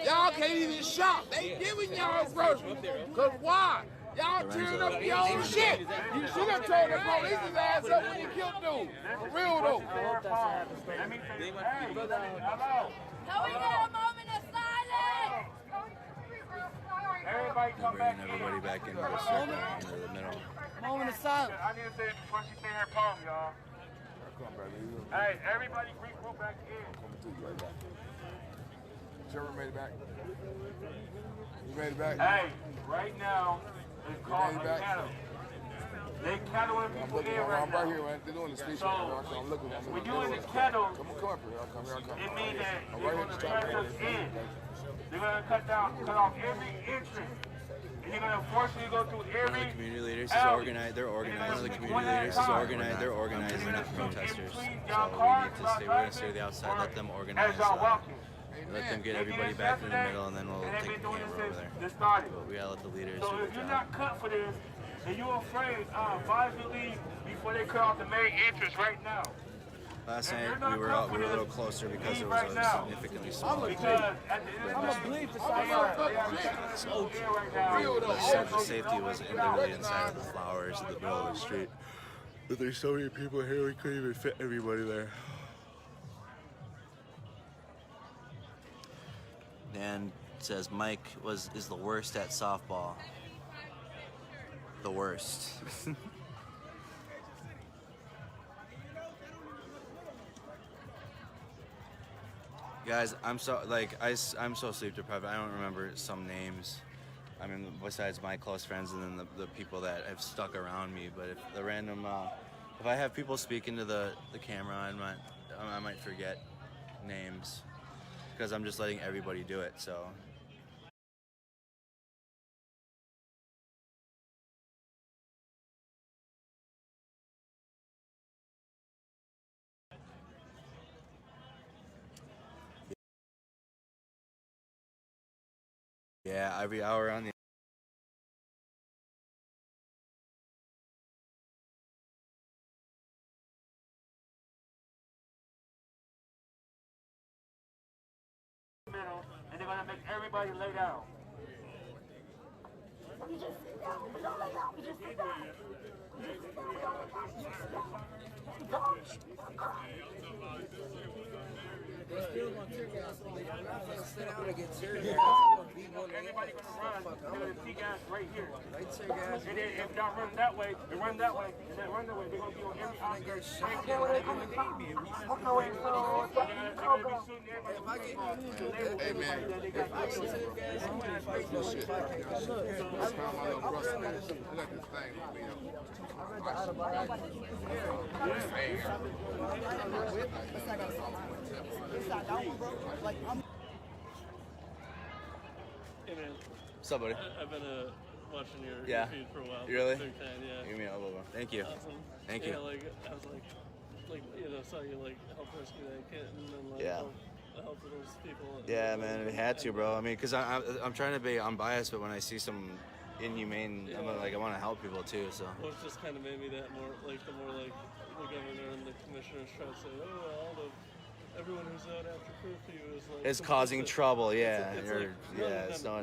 Y'all can't even shop. They giving y'all groceries. Cause why? Y'all tearing up your own shit. You should have told the police his ass up when you killed dude. For real though. Can we get a moment of silence? Everybody come back in. Everybody back into the circle, into the middle. Moment of silence. I need to say it before she say her poem, y'all. Hey, everybody regroup back in. Trevor made it back. You made it back. Hey, right now, it's called a cattle. They cattling people in right now. I'm right here, man. They're doing the speech. So, I'm looking. when you're in the cattle, come up here. it means that they're going to press us in. They're going to cut off every entrance. And they're going to force you to go through every The community leaders is organized. They're organized. One of the community leaders is organized. They're organized. They're not protesters. So we need to stay. We're going to stay to the outside. Let them organize. Let them get everybody back in the middle, and then we'll take the camera over there. But we gotta let the leaders do So their if you're job. not cut for this, and you're afraid, advise you leave before they cut off the main entrance right now. Last night we were a little closer because it was a significantly smaller group. The sense of safety was literally inside of the flowers in the middle of the street. But there's so many people here, we couldn't even fit everybody there. Dan says Mike is the worst at softball. The worst. Guys, I'm so sleep deprived. I don't remember some names. I mean, besides my close friends and then the people that have stuck around me. But if the random, if I have people speak into the camera, I might forget names because I'm just letting everybody do it. So. Yeah, every hour on the middle, and they're gonna make everybody lay down. You just sit down. We don't lay down. We just sit down. We just sit down. We don't lay down. We just sit down. Don't cry. They're still gonna tear gas on you. I'm not gonna sit down and get tear gas. Everybody gonna run. They're gonna see gas right here. They tear gas. And then if y'all run that way, they run that way, and then run that way, they're gonna be on every outskirt. Hey man, if I see tear gas, I'm gonna fight this shit. Look, found my little brother. Let this thing be up. Hey man. What's up, buddy? I've been watching your feed for a while. You really? Big fan, yeah. Give me a elbow. Thank you. Awesome. Thank you. you. Like I was like saw you like help rescue that kid and then like Yeah. help those people. Yeah, man, we had to, bro. I mean, because I'm trying to be unbiased, but when I see some inhumane, I want to help people too. So. Well, it just kind of made me that more like the more like the governor and the commissioners try to say, everyone who's out after curfew is like. It's causing trouble, yeah. It's No.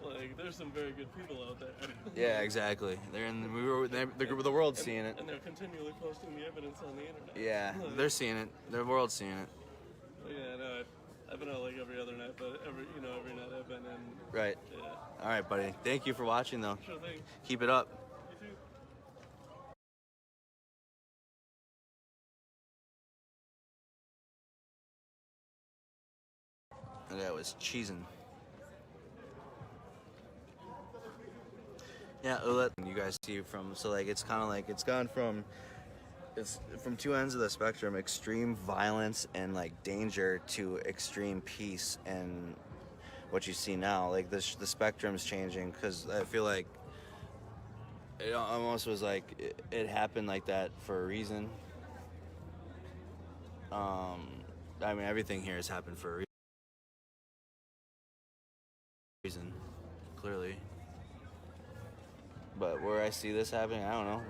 Like, there's some very good people out there. Yeah, exactly. The world's seeing it. And they're continually posting the evidence on the internet. Yeah, they're seeing it. The world's seeing it. Yeah, no, I've been out like every other night, but every night I've been in. Right. Yeah. All right, buddy. Thank you for watching, though. Sure thing. Keep it up. You too. That was cheesing. Yeah, you guys see from, so like it's kind of like it's gone from, it's from two ends of the spectrum: extreme violence and like danger to extreme peace. And what you see now, like the spectrum's changing, because I feel like it almost was like it happened like that for a reason. I mean, everything here has happened for a reason, clearly. But where I see this happening, I don't know.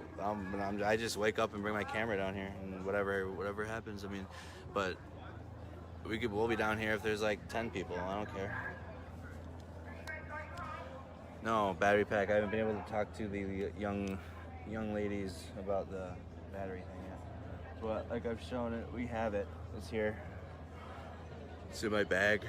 I just wake up and bring my camera down here, and whatever happens. I mean, but we'll be down here if there's like 10 people. I don't care. No battery pack. I haven't been able to talk to the young ladies about the battery thing yet. But like I've shown it, we have it. It's here. It's in my bag.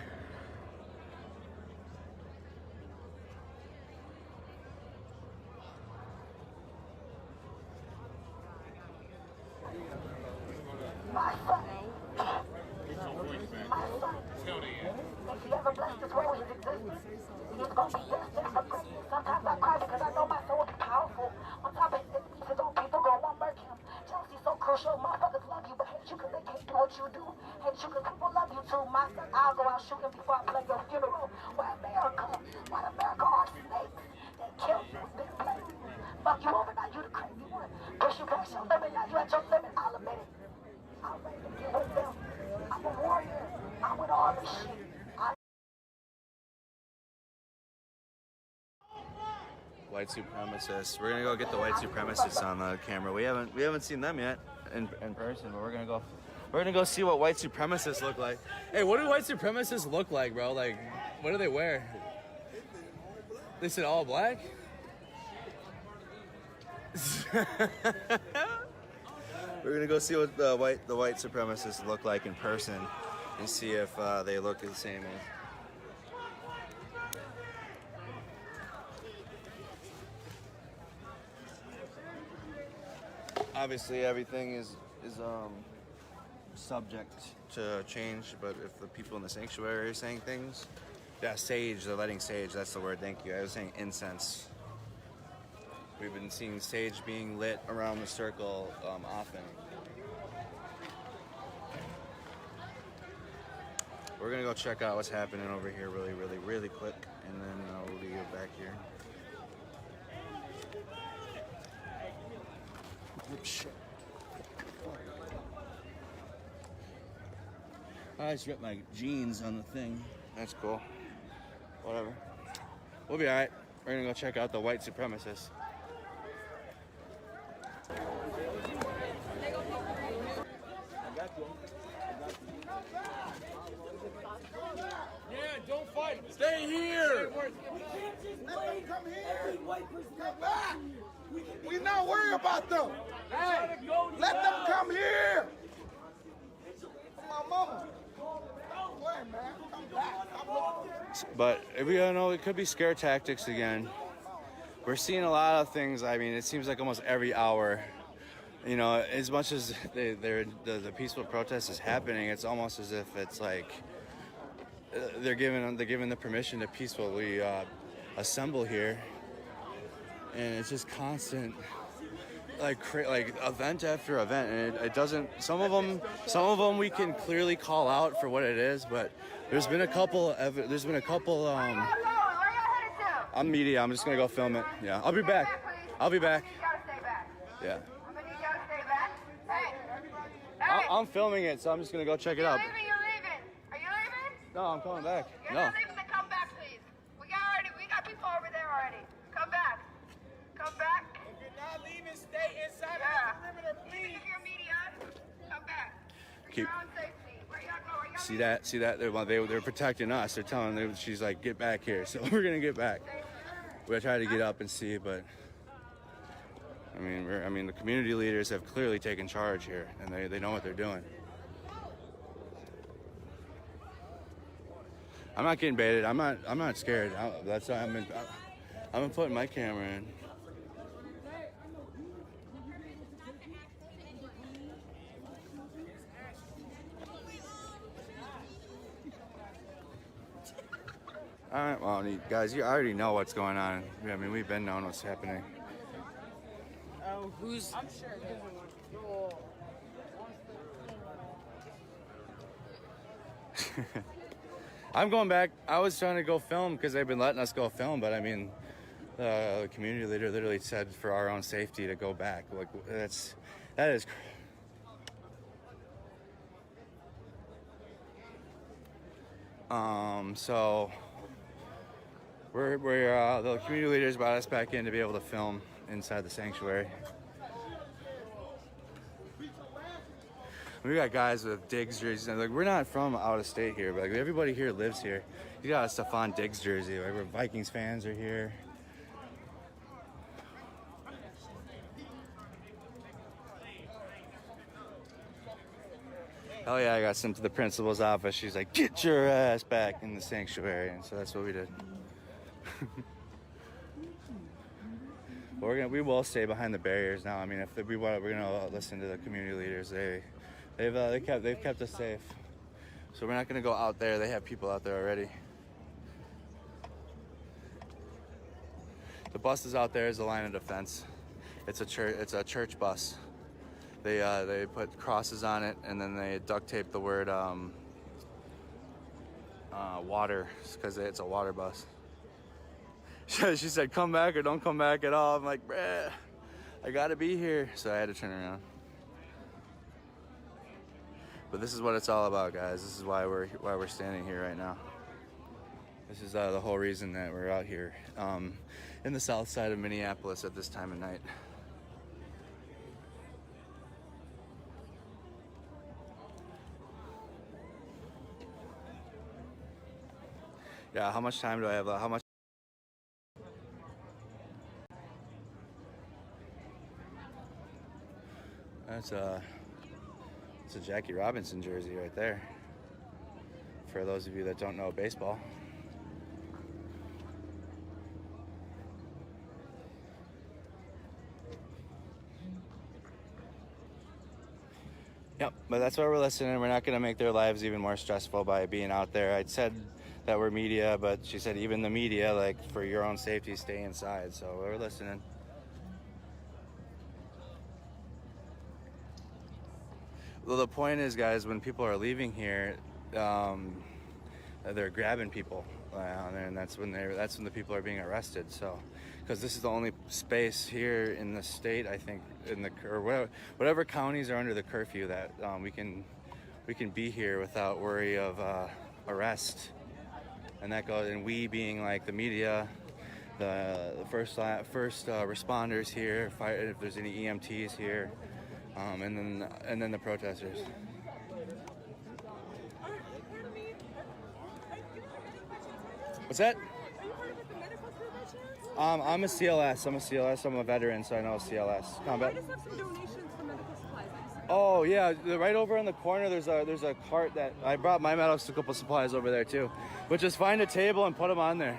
Sometimes I cry because I know my soul is powerful. On top of it, even though people gon' want murk him. Jealousy so crucial, motherfuckers love you, but hate you because they can't do what you do. Hate you because people love you too. My son, I'll go out shooting before I play your funeral. Why America are snakes. They kill you, they play you. Fuck you over, now you the crazy one. Push you past your limit, now you at your limit. I'll admit it. I'm ready to get with them. I'm a warrior. I'm with all this shit. White supremacists. We're gonna go get the white supremacists on the camera. We haven't seen them yet in person, but we're gonna go see what white supremacists look like. Hey, what do white supremacists look like, bro? Like, what do they wear? They said all black? We're gonna go see what the white supremacists look like in person and see if they look the same as. Obviously, everything is subject to change, but if the people in the sanctuary are saying things, yeah, sage, they're letting sage, that's the word, thank you. I was saying incense. We've been seeing sage being lit around the circle often. We're gonna go check out what's happening over here really quick, and then we'll be back here. Shit. I just ripped my jeans on the thing. That's cool. Whatever. We'll be alright. We're gonna go check out the white supremacists. Yeah, don't fight. Stay here. Let them come here. Come back. We not worried about them. Hey, let them come here. My mama. Don't worry, man. Come back. But we don't know, it could be scare tactics again. We're seeing a lot of things. I mean, it seems like almost every hour. You know, as much as the peaceful protest is happening, it's almost as if it's like they're given the permission to peacefully assemble here, and it's just constant like event after event, and it doesn't. Some of them we can clearly call out for what it is, but there's been a couple. I'm media. I'm just gonna go film it. Yeah, I'll be back. I'll be back. Yeah. I'm filming it, so I'm just gonna go check it out. You're leaving. Are you leaving? No, I'm coming back. You're not leaving, then come back, please. We got people over there already. Come back. Come back. If you're not leaving, stay inside of the perimeter, please. If you're media, come back. For Keep. your own safety. Where y'all going? See that? They're protecting us. They're telling them. She's like, get back here. So we're gonna get back. We're gonna try to get up and see, but I mean, the community leaders have clearly taken charge here, and they know what they're doing. I'm not getting baited. I'm not scared. I'm putting my camera in. All right, well, guys, you already know what's going on. I mean, we've been knowing what's happening. Who's? I'm sure. I'm going back. I was trying to go film because they've been letting us go film, but I mean, the community leader literally said for our own safety to go back. Like that is. So we're the community leaders brought us back in to be able to film inside the sanctuary. We got guys with Diggs jerseys. Like, we're not from out of state here, but like, everybody here lives here. You got a Stephon Diggs jersey. Like, we're Vikings fans are here. Oh yeah, I got sent to the principal's office. She's like, get your ass back in the sanctuary. And so that's what we did. But we will stay behind the barriers now. I mean, if we want, we're gonna listen to the community leaders. They've kept us safe. So we're not gonna go out there. They have people out there already. The bus is out there as a line of defense. It's a church bus. They put crosses on it, and then they duct tape the word water, because it's a water bus. She said, come back or don't come back at all. I'm like, bruh, I gotta be here. So I had to turn around. But this is what it's all about, guys. This is why we're standing here right now. This is the whole reason that we're out here in the south side of Minneapolis at this time of night. Yeah, how much time do I have? How much? It's a Jackie Robinson jersey right there. For those of you that don't know baseball. Yep, but that's why we're listening. We're not going to make their lives even more stressful by being out there. I said that we're media, but she said even the media, like, for your own safety, stay inside. So we're listening. Well, the point is, guys, when people are leaving here, they're grabbing people, and that's when the people are being arrested. So, because this is the only space here in the state, I think, or whatever counties are under the curfew, that we can be here without worry of arrest. And that goes, and we being like the media, the first responders here, if there's any EMTs here. And then the protesters. What's that? I'm a CLS. I'm a veteran, so I know CLS combat. Oh yeah, right over in the corner. There's a cart that I brought my medical supplies over there too. But just find a table and put them on there.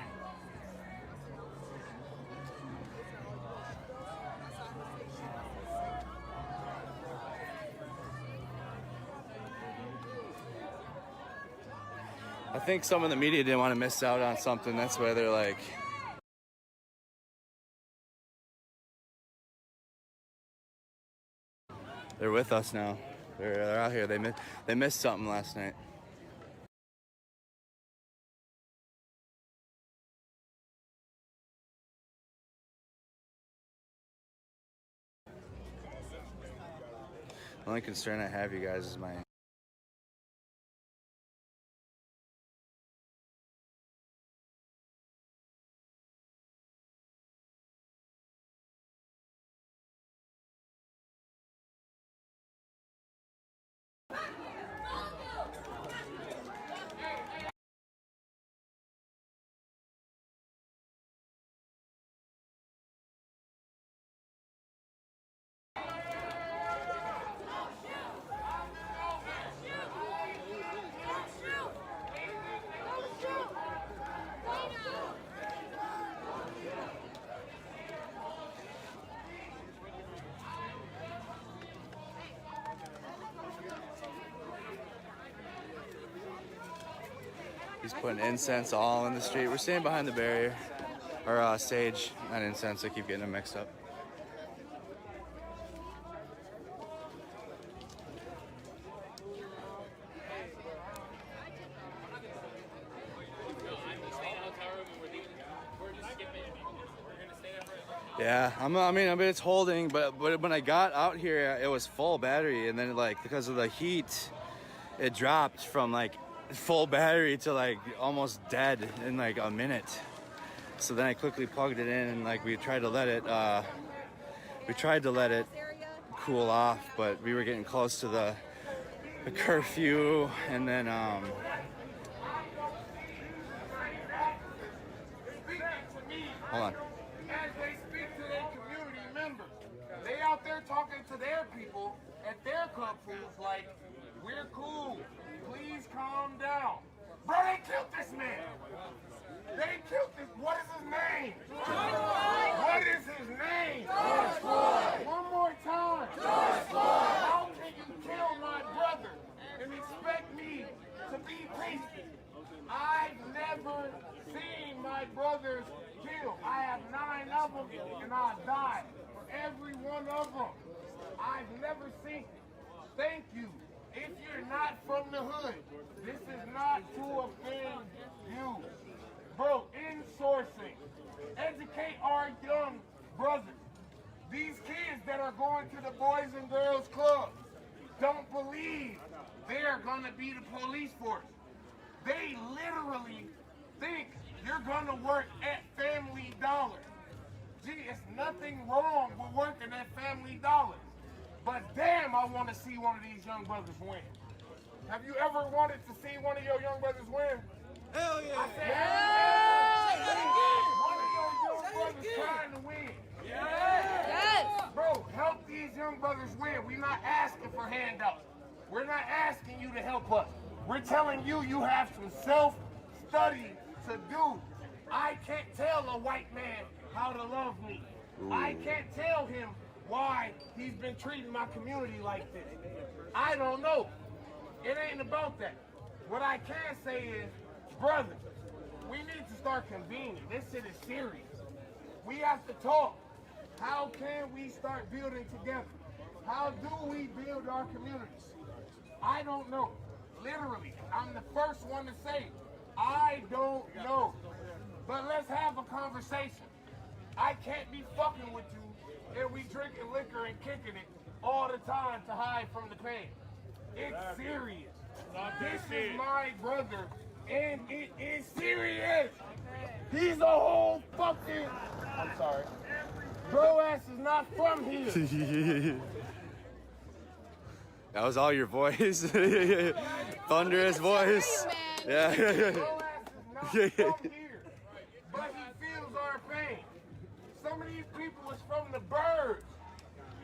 I think some of the media didn't want to miss out on something. That's why they're like, They're with us now. They're out here. They missed something last night. The only concern I have, you guys, is my He's putting incense all in the street. We're standing behind the barrier, or sage, not incense. I keep getting them mixed up. Yeah, I mean, it's holding, but when I got out here, it was full battery, and then like because of the heat, it dropped from like full battery to like almost dead in like a minute. So then I quickly plugged it in, and like we tried to let it cool off, but we were getting close to the curfew, and then hold on. As they speak to their community members, they out there talking to their people at their club pools like, we're cool, please calm down. Bro, they killed this man. They killed this, what is his name? What is his name? One more time. How can you kill my brother and expect me to be peaceful? I've never seen my brothers killed. I have 9 of them, and I died for every one of them. I've never seen. Thank you. If you're not from the hood, this is not to offend you. Bro, insourcing. Educate our young brothers. These kids that are going to the Boys and Girls Clubs don't believe they're going to be the police force. They literally think you're going to work at Family Dollar. Gee, it's nothing wrong with working at Family Dollar. But damn, I want to see one of these young brothers win. Have you ever wanted to see one of your young brothers win? Hell yeah! I said, one of your young brothers trying to win. Yes! Bro, help these young brothers win. We're not asking for handouts. We're not asking you to help us. We're telling you you have some self-study to do. I can't tell a white man how to love me. I can't tell him why he's been treating my community like this. I don't know. It ain't about that. What I can say is, brothers, we need to start convening. This shit is serious. We have to talk. How can we start building together? How do we build our communities? I don't know. Literally, I'm the first one to say, I don't know. But let's have a conversation. I can't be fucking with you and we drinking liquor and kicking it all the time to hide from the pain. It's serious. This is my brother, and it is serious. He's a whole fucking, I'm sorry. Bro ass is not from here. That was all your voice. Thunderous voice. Yeah. Bro ass is not from here, but he feels our pain. Some of these people is from the burbs.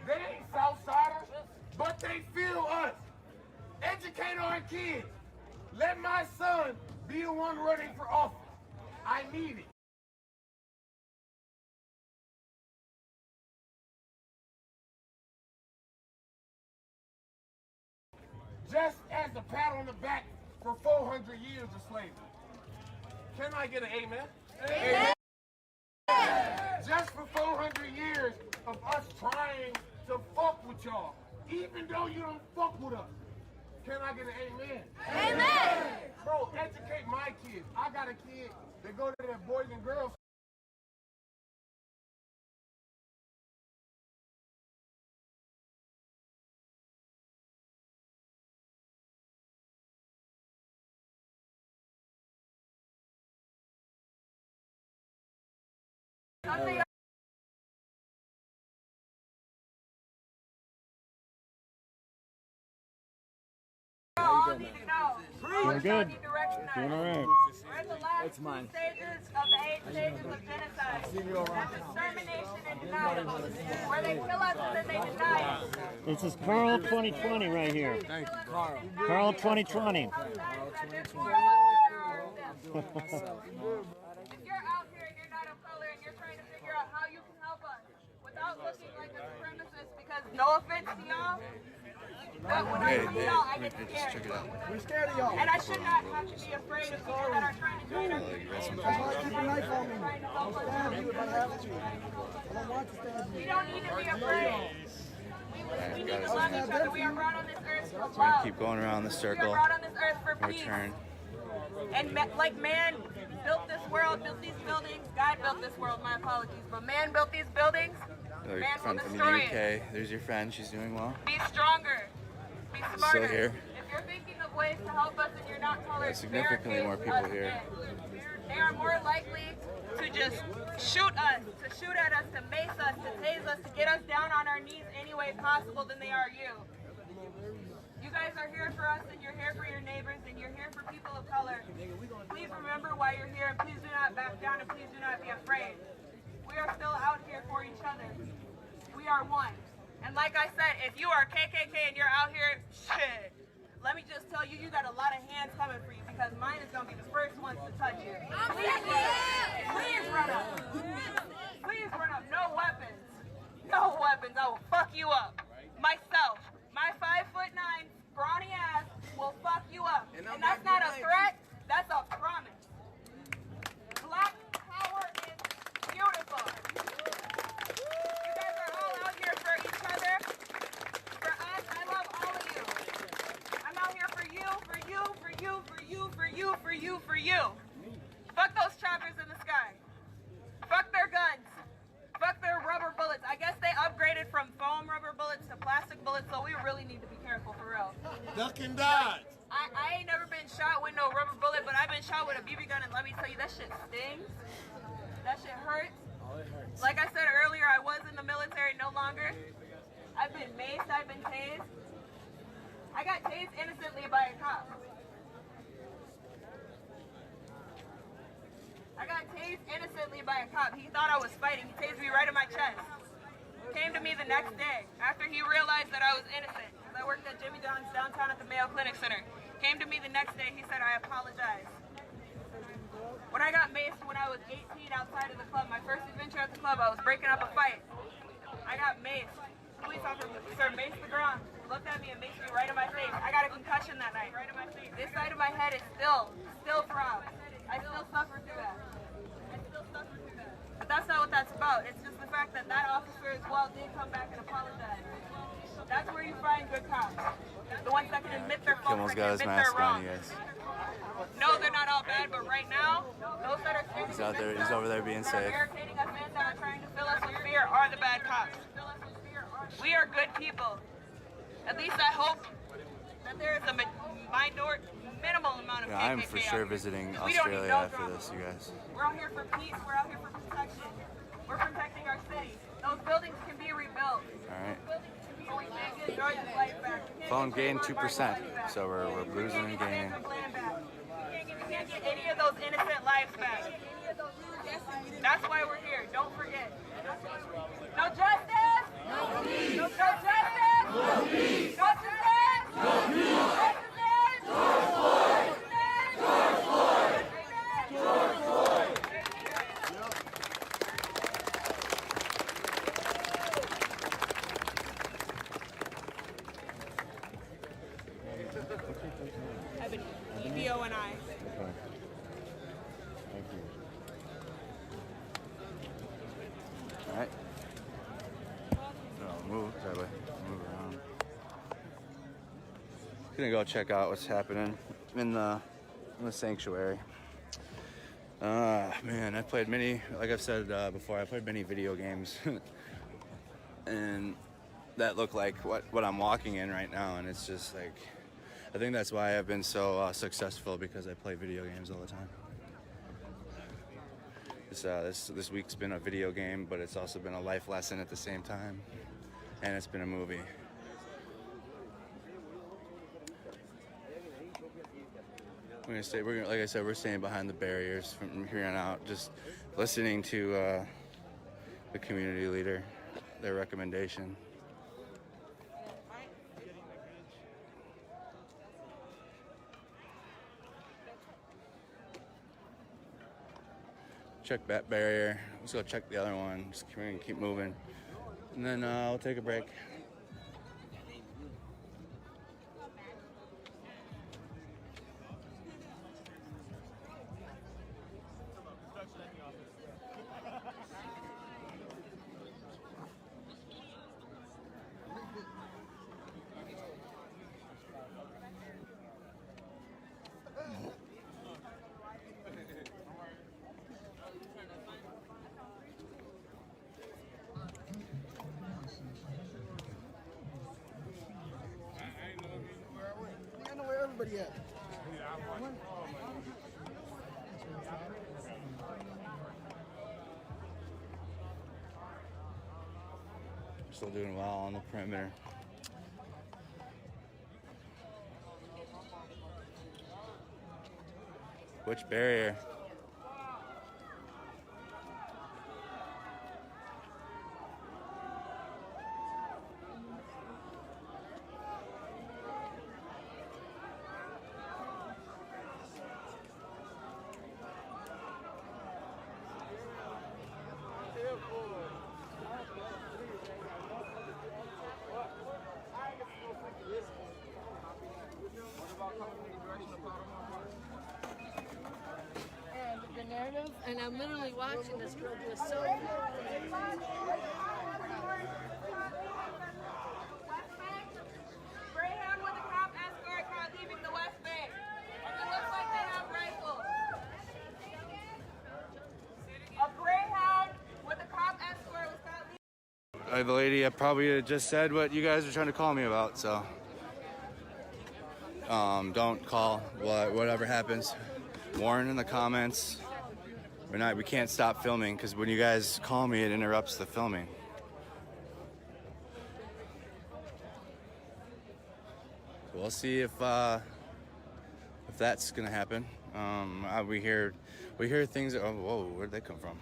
They ain't Southsiders, but they feel us. Educate our kids. Let my son be the one running for office. I need it. Just as a pat on the back for 400 years of slavery. Can I get an amen? Amen. Just for 400 years of us trying to fuck with y'all. even though you don't fuck with us. Can I get an amen? Amen! Bro, educate my kids. I got a kid that go to that Boys and Girls Doing good. Doing all right. We're in the last two stages of the 8 stages of genocide. That's extermination and denial. Where they kill us and then they deny us. This is Carl 2020 right here. Thank you, Carl. Carl 2020. If you're out here and you're not of color and you're trying to figure out how you can help us without looking like a supremacist, because no offense to y'all, but when I see y'all, I get scared. We're scared of y'all. And I should not have to be afraid of people that are trying to join us. Keep your knife on me. I'll stab you if I have to. I don't want to stab you. We don't need to be afraid. We need to love each other. We are brought on this earth for Trying to love. keep going around the We circle. are brought on this earth for peace. Return. And like man built this world, built these buildings. God built this world, my apologies. But man built these buildings. Your Man will friend from the destroy UK. it. There's your friend. She's doing well. Be stronger. Be smarter. Still here. If you're thinking of ways to help us and you're not colored, Significantly more people here. They are more likely to just shoot us, to shoot at us, to mace us, to tase us, to get us down on our knees any way possible than they are you. You guys are here for us and you're here for your neighbors and you're here for people of color. Please remember why you're here and please do not back down and please do not be afraid. We are still out here for each other. We are one. And like I said, if you are KKK and you're out here, shit, let me just tell you, you got a lot of hands coming for you because mine is going to be the first ones to touch you. Please run up. Please run up. No weapons. No weapons. I will fuck you up. Myself. My 5'9" scrawny ass will fuck you up. And that's not a threat. That's a promise. Black power is beautiful. You guys are all out here for each other. For us, I love all of you. I'm out here for you, for you, for you, for you, for you, for you, for you. Fuck those choppers in the sky. Fuck their guns. Fuck their rubber bullets. I guess they upgraded from foam rubber bullets to plastic bullets, so we really need to be careful for real. Duck and dodge. I ain't never been shot with no rubber bullet, but I've been shot with a BB gun, and let me tell you, that shit stings. That shit hurts. Like I said earlier, I was in the military, no longer. I've been maced, I've been tased. I got tased innocently by a cop. I got tased innocently by a cop. He thought I was fighting. He tased me right in my chest. Came to me the next day after he realized that I was innocent. Because I worked at Jimmy John's downtown at the Mayo Clinic Center. Came to me the next day. He said, I apologize. When I got maced when I was 18 outside of the club, my first adventure at the club, I was breaking up a fight. I got maced. Police officer maced the ground, looked at me and maced me right in my face. I got a concussion that night, right in my face. This side of my head is still throbbing. I still suffer through that. But that's not what that's about. It's just the fact that that officer as well did come back and apologize. That's where you find good cops. The ones that can admit their faults, Kimmel's that got can his admit their mask on, wrongs. you guys. No, they're not all bad, but right now, those that are He's out there. He's over there being that are safe. barricading us in, that are trying to fill us with fear, are the bad cops. We are good people. At least I hope that there is a minimal amount of Yeah, KKK I'm for out sure here. visiting We don't need Australia no after drama. this, you guys. We're out here for peace. We're out here for protection. We're protecting our city. Those buildings can be rebuilt. All right. But we can't get George's life back. We can't Phone get gained Trayvon 2%, Martin's money back. so we're bruising and gaining. We can't get any of those innocent lives back. That's why we're here. Don't forget. No justice? No peace. No justice? No peace. No justice? No peace. George Floyd. George Floyd. George Floyd. EBO and I. Okay. Thank you. All right. No, move that way. Move around. Gonna go check out what's happening in the sanctuary. Man, I played many, like I've said before, I played many video games. And that look like what I'm walking in right now, and it's just like, I think that's why I've been so successful, because I play video games all the time. This week's been a video game, but it's also been a life lesson at the same time, and it's been a movie. Like I said, we're staying behind the barriers from here on out, just listening to the community leader, their recommendation. Check that barrier. Let's go check the other one. Just keep moving, and then I'll take a break. Everybody at? Still doing well on the perimeter. Which barrier? And the narrative, and I'm literally watching this girl do a soap. Greyhound with a cop escort car leaving the West Bank. And it looks like they have rifles. A Greyhound with a cop escort was caught leaving. The lady probably just said what you guys are trying to call me about, so don't call. Whatever happens, warn in the comments. We can't stop filming, because when you guys call me, it interrupts the filming. We'll see if that's gonna happen. We hear things. Oh, whoa, where'd they come from?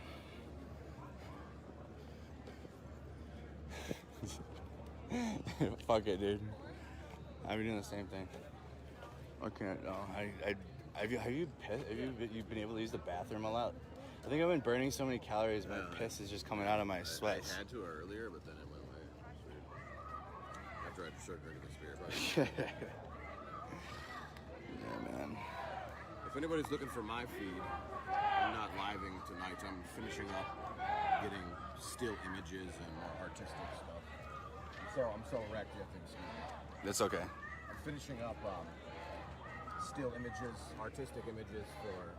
Fuck it, dude. I've been doing the same thing. Okay, no, have you been able to use the bathroom a lot? I think I've been burning so many calories, my piss is just coming out of my sweats. I had to earlier, but then it went away. After I started drinking this beer. Yeah, man. If anybody's looking for my feed, I'm not living tonight. I'm finishing up getting still images and more artistic stuff. I'm so wrecked, you have to excuse me. That's okay. I'm finishing up still images, artistic images for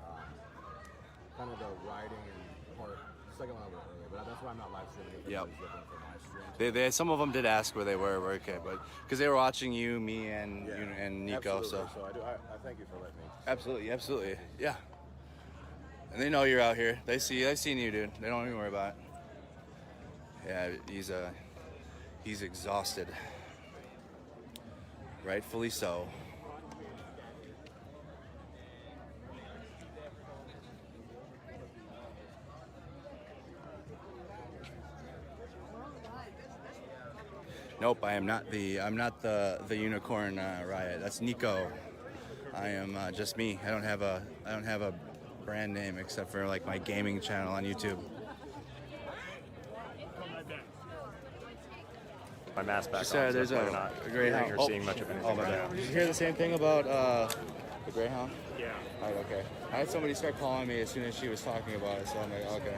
kind of the writing and part. The second one a little earlier, but that's why I'm not live streaming. If anybody's looking for my streams. They some of them did ask where they were. Okay, but because they were watching you, me, and Nico. Absolutely. So I thank you for letting me. Absolutely, yeah. And they know you're out here. They've seen you, dude. They don't even worry about it. Yeah, he's exhausted. Rightfully so. Nope, I'm not the unicorn riot. That's Nico. I am just me. I don't have a brand name except for like my gaming channel on YouTube. My mask back. Said there's a Greyhound. Or seeing much of anything. Did you hear the same thing about the Greyhound? Yeah. All right, okay. I had somebody start calling me as soon as she was talking about it, so I'm like, okay.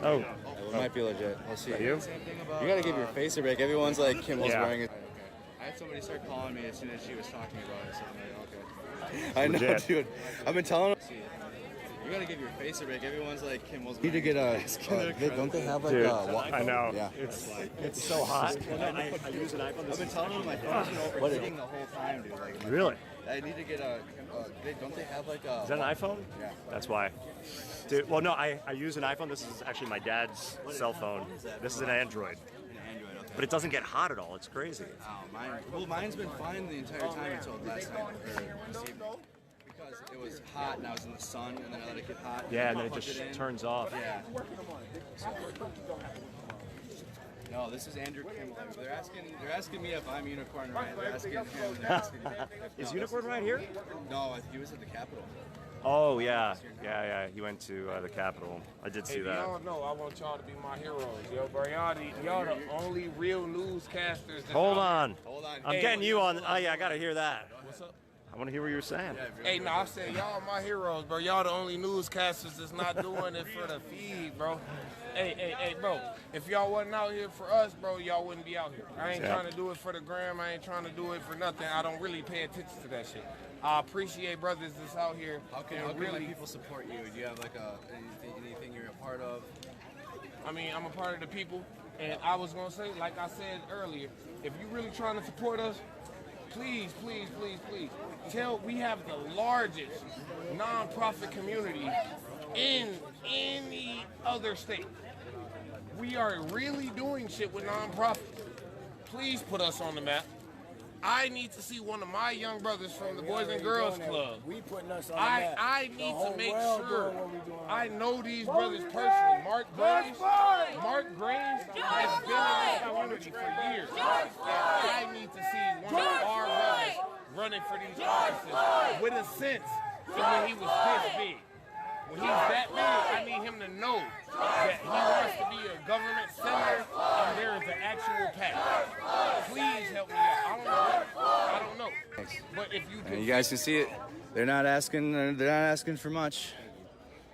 Oh. It might be legit. We'll see. You? You gotta give your face a break. Everyone's like, Kim was wearing it. I had somebody start calling me as soon as she was talking about it. So I'm like, okay. I know, Legit. dude. I've been telling them. You gotta give your face a break. Everyone's like, Kim was. Need to get a. Don't they have like Dude, a? I know. Yeah. It's so hot. I use an iPhone. I've been telling them my phone's been overheating the whole time, dude. Like, Really? I need to get a. Don't they have like a? Is that an iPhone? Yeah. That's why. Dude, well, no, I use an iPhone. This is actually my dad's cell phone. This is an Android. But it doesn't get hot at all. It's crazy. Oh, mine's been fine the entire time until last night or this evening. Because it was hot and I was in the sun and then I let it get hot. Yeah, and then it just turns off. Yeah. No, this is Andrew Kim. They're asking me if I'm Unicorn Ryan. They're asking him. Is Unicorn Ryan here? No, he was at the Capitol. Oh, yeah. Yeah. He went to the Capitol. I did see that. Y'all know I want y'all to be my heroes, yo, bro. Y'all the only real newscasters. Hold on. I'm Hey, getting you on. Oh, yeah, I got to hear that. What's up? I want to hear what you're saying. Hey, no, I said y'all my heroes, bro. Y'all the only newscasters that's not doing it for the feed, bro. Hey, bro. If y'all wasn't out here for us, bro, y'all wouldn't be out here. I ain't trying to do it for the gram. I ain't trying to do it for nothing. I don't really pay attention to that shit. I appreciate brothers that's out here. How can my people support you? Do you have like anything you're a part of? I mean, I'm a part of the people, and I was gonna say, like I said earlier, if you really trying to support us, please, we have the largest nonprofit community in any other state. We are really doing shit with nonprofits. Please put us on the map. I need to see one of my young brothers from the Boys and Girls Club. We putting us on the map. I need to make sure I know these brothers personally. Mark Graves has been in the community for years. I need to see one of our brothers running for these offices with a sense from when he was this big. When he's that big, I need him to know that he wants to be a government senator and there is an actual path. Please help me out. I don't know. Thanks. But if you can, you guys can see it. They're not asking for much.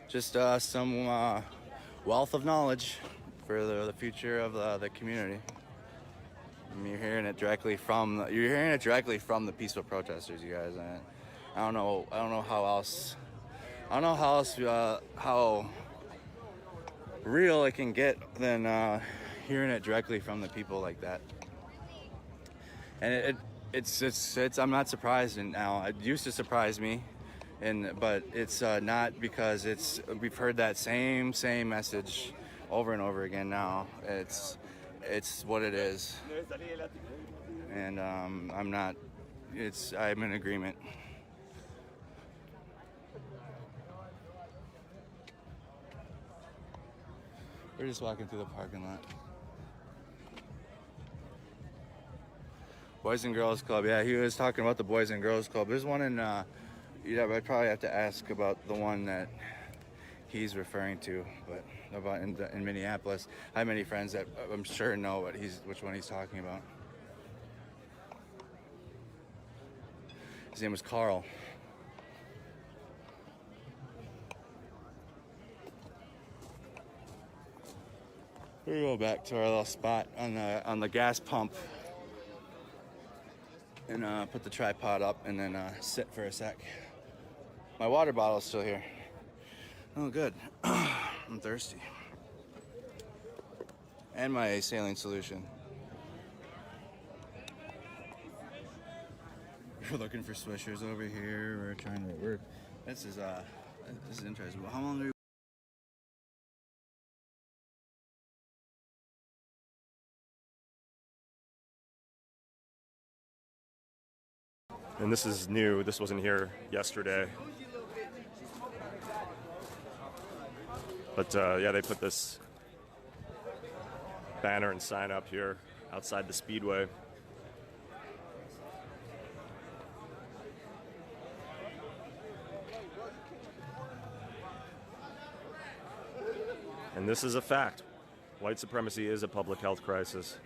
Just some wealth of knowledge for the future of the community. I mean, you're hearing it directly from the peaceful protesters, you guys. I don't know how else. I don't know how real it can get than hearing it directly from the people like that. And it's I'm not surprised now. It used to surprise me, but it's not, because we've heard that same message over and over again now. It's what it is, and I'm in agreement. We're just walking through the parking lot. Boys and Girls Club. Yeah, he was talking about the Boys and Girls Club. There's one in, I'd probably have to ask about the one that he's referring to, but about in Minneapolis. I have many friends that I'm sure know which one he's talking about. His name was Carl. We'll go back to our little spot on the gas pump and put the tripod up and then sit for a sec. My water bottle's still here. Oh, good. I'm thirsty. And my saline solution. We're looking for swishers over here. This is interesting. How long are you? And this is new. This wasn't here yesterday. But yeah, they put this banner and sign up here outside the Speedway. And this is a fact. White supremacy is a public health crisis.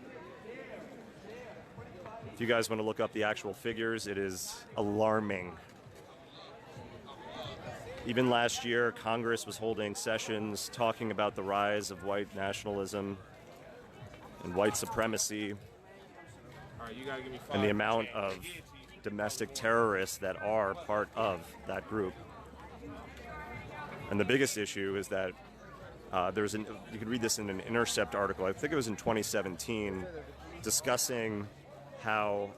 If you guys want to look up the actual figures, it is alarming. Even last year, Congress was holding sessions talking about the rise of white nationalism and white supremacy. and the amount of domestic terrorists that are part of that group. And the biggest issue is that you could read this in an Intercept article, I think it was in 2017, discussing how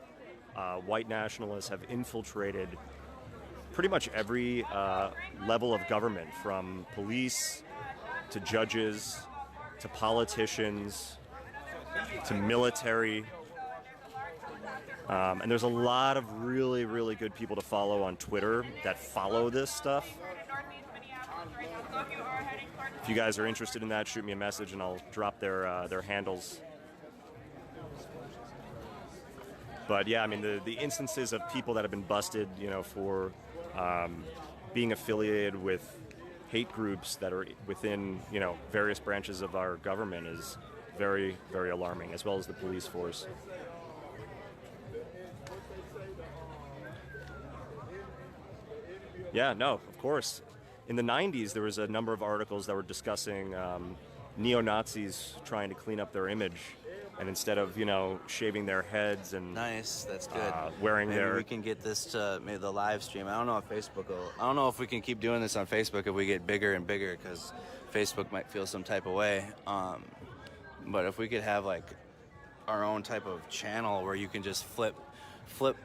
white nationalists have infiltrated pretty much every level of government, from police to judges to politicians to military. And there's a lot of really, really good people to follow on Twitter that follow this stuff. If you guys are interested in that, shoot me a message and I'll drop their handles. But yeah, I mean, the instances of people that have been busted, for being affiliated with hate groups that are within, various branches of our government is very, very alarming, as well as the police force. Yeah, no, of course. In the 90s, there was a number of articles that were discussing neo-Nazis trying to clean up their image, and instead of, shaving their heads and nice, that's good. Wearing maybe their. we can get this to maybe the live stream. I don't know if Facebook will. I don't know if we can keep doing this on Facebook if we get bigger and bigger, because Facebook might feel some type of way. But if we could have like our own type of channel where you can just flip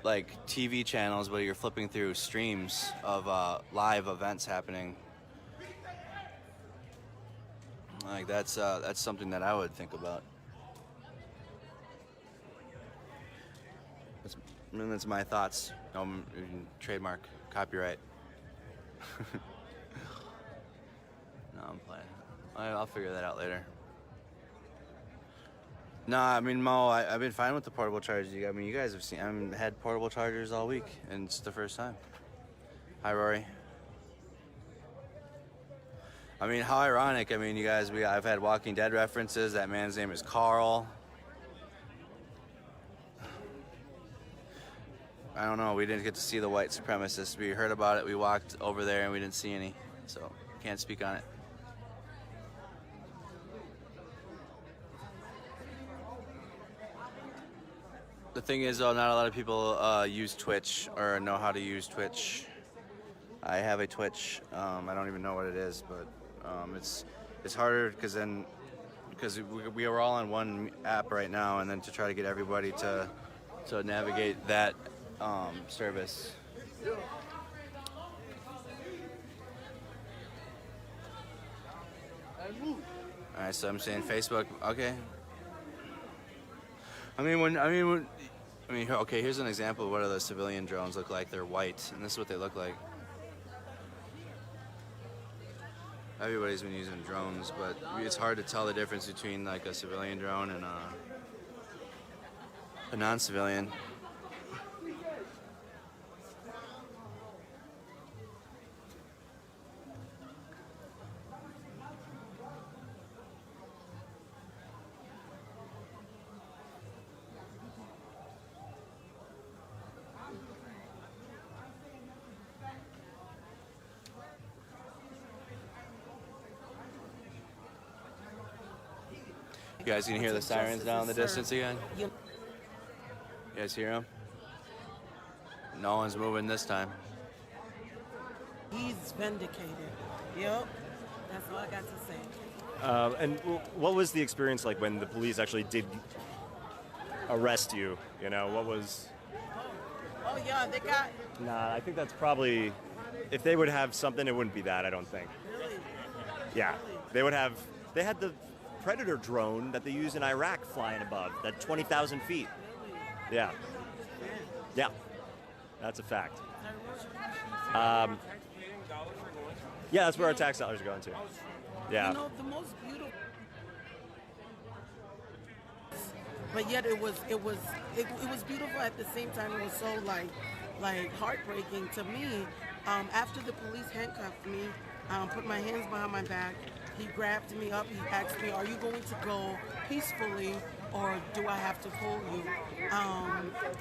like TV channels, but you're flipping through streams of live events happening. Like that's something that I would think about. That's my thoughts. Trademark, copyright. No, I'm playing. I'll figure that out later. No, I mean, Mo, I've been fine with the portable chargers. I mean, you guys have seen, I've had portable chargers all week, and it's the first time. Hi, Rory. I mean, how ironic. I mean, you guys, I've had Walking Dead references. That man's name is Carl. I don't know. We didn't get to see the white supremacists. We heard about it. We walked over there, and we didn't see any. So, can't speak on it. The thing is, though, not a lot of people use Twitch or know how to use Twitch. I have a Twitch. I don't even know what it is, but it's harder because we are all on one app right now, and then to try to get everybody to navigate that service. All right, so I'm saying Facebook. Okay. Okay, here's an example of what the civilian drones look like. They're white, and this is what they look like. Everybody's been using drones, but it's hard to tell the difference between like a civilian drone and a non-civilian. You guys can hear the sirens now in the distance again? You guys hear them? No one's moving this time. He's vindicated. Yep. That's all I got to say. And what was the experience like when the police actually did arrest you? What was... Oh yeah, they got... Nah, I think that's probably... If they would have something, it wouldn't be that, I don't think. Really? Yeah. Really? They had the Predator drone that they use in Iraq flying above, that 20,000 feet. Yeah. Yeah. That's a fact. Yeah, that's where our tax dollars are going to. Yeah. The most beautiful... But yet it was beautiful at the same time. It was so like heartbreaking to me. After the police handcuffed me, put my hands behind my back, he grabbed me up. He asked me, "Are you going to go peacefully, or do I have to pull you?"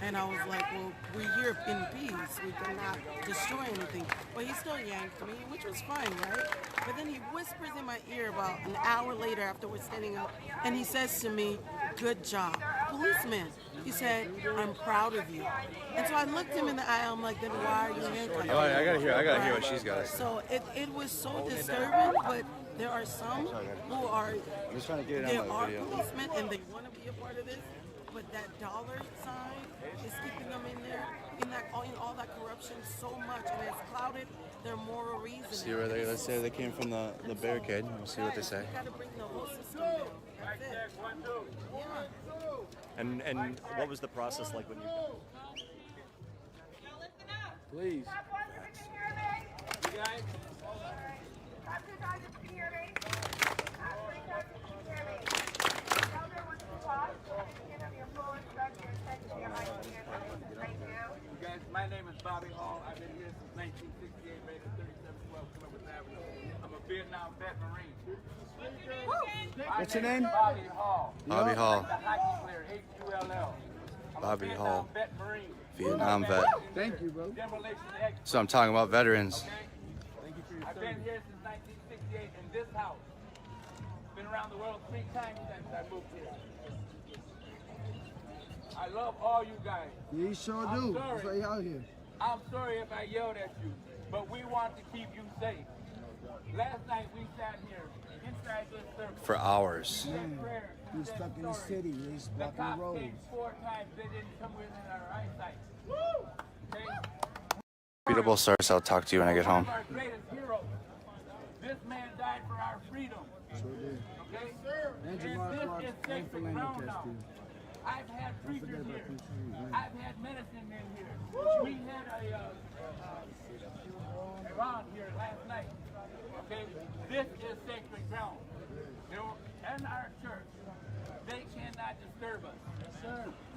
And I was like, "Well, we're here in peace. We cannot destroy anything." But he still yanked me, which was fine, right? But then he whispers in my ear about an hour later after we're standing up, and he says to me, "Good job." Policeman, he said, "I'm proud of you." And so I looked him in the eye. I'm like, "Then why are you handcuffed?" Oh, I gotta hear what she's got. So it was so disturbing, but there are some who are. I'm just trying to get it There on my are video. policemen and they want to be a part of this, but that dollar sign is keeping them in there, in all that corruption so much, and it's clouded their moral reasoning. See where they, let's say they came from the barricade. We'll see what they say. You gotta bring the whole system in. That's it. Yeah. And what was the process like when you? Please. You guys? You guys, my name is Bobby Hall. I've been here since 1968, made it 3712 Columbus Avenue. I'm a Vietnam vet Marine. What's your name? Bobby Hall. Bobby Hall. The hockey player, H-U-L-L. Bobby Hall. Vet Marine. Vietnam vet. Thank you, bro. So I'm talking about veterans. I've been here since 1968 in this house. Been around the world 3 times since I moved here. I love all you guys. You sure do. That's why you out here. I'm sorry if I yelled at you, but we want to keep you safe. Last night we sat here inside this circle. For hours. You're stuck in the city. You're just blocking the roads. Came 4 times. They didn't come within our eyesight. Okay? Beatable stars. I'll talk to you when I get home. Our greatest hero. This man died for our freedom. Sure did. Okay? And This Jamar is sacred ground now. I've had preachers here. I've had medicine men here. We had a Iran here last night. Okay? This is sacred ground. You know, in our church, they cannot disturb us.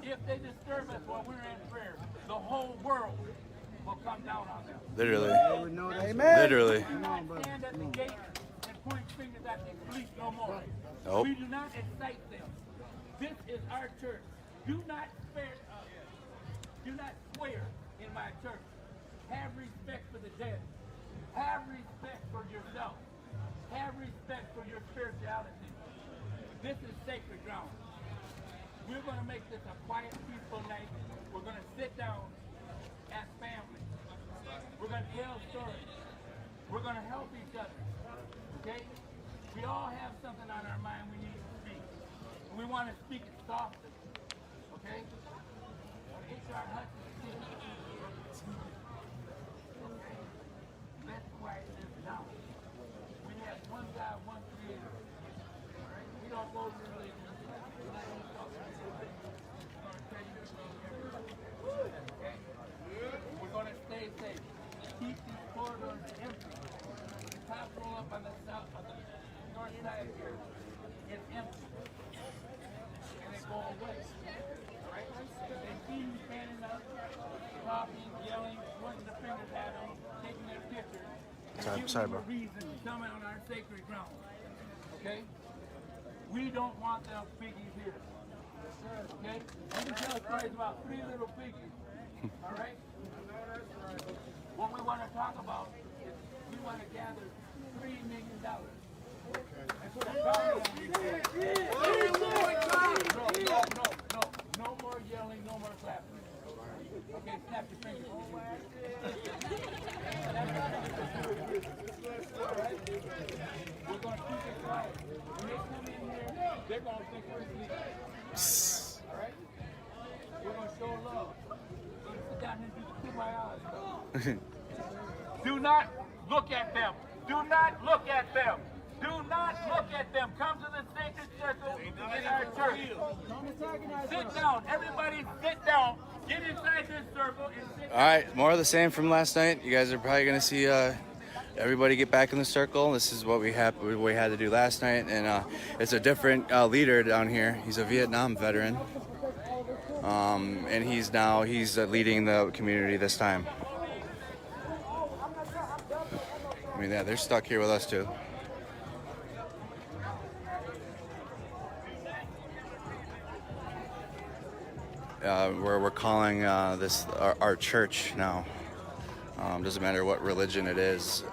If they disturb us while we're in prayer, the whole world will come down on them. Literally. Amen. Literally. We do not stand at the gate and point fingers at the police no more. Nope. We do not excite them. This is our church. Do not swear in my church. Have respect for the dead. Have respect for yourself. Have respect for your spirituality. This is sacred ground. We're going to make this a quiet, peaceful night. We're going to sit down as family. We're going to tell stories. We're going to help each other. Okay? We all have something on our mind we need to speak. And we want to speak it softly. Okay? H.R. Hudson said, okay, let's quiet this down. We have one God, one creator. All right? We don't go to religion. We're not even talking to religion. We're going to tell you to love everybody. Okay? We're going to stay safe. Keep these corridors empty. The top roll up on the south, on the north side here is empty. And they go away. Alright? They see you standing up, talking, yelling, pointing the fingers at them, taking their pictures. Sorry, bro. Reason to come on our sacred ground. Okay? We don't want them piggies here. Okay? You can tell stories about 3 little piggies. Alright? What we want to talk about is we want to gather $3 million. And put a bounty on these guys. No more yelling, no more clapping. Okay, snap your fingers. We're going to keep it quiet. When they come in here, they're going to think we're sleeping. Alright? We're going to show love. We're going to sit down here and do my eyes. Do not look at them. Do not look at them. Do not look at them. Come to the sacred circle in our church. Sit down. Everybody sit down. Get inside this circle and sit down. All right, more of the same from last night. You guys are probably going to see everybody get back in the circle. This is what we had to do last night, and it's a different leader down here. He's a Vietnam veteran, and he's leading the community this time. I mean, yeah, they're stuck here with us too. We're calling this our church now. Doesn't matter what religion it is.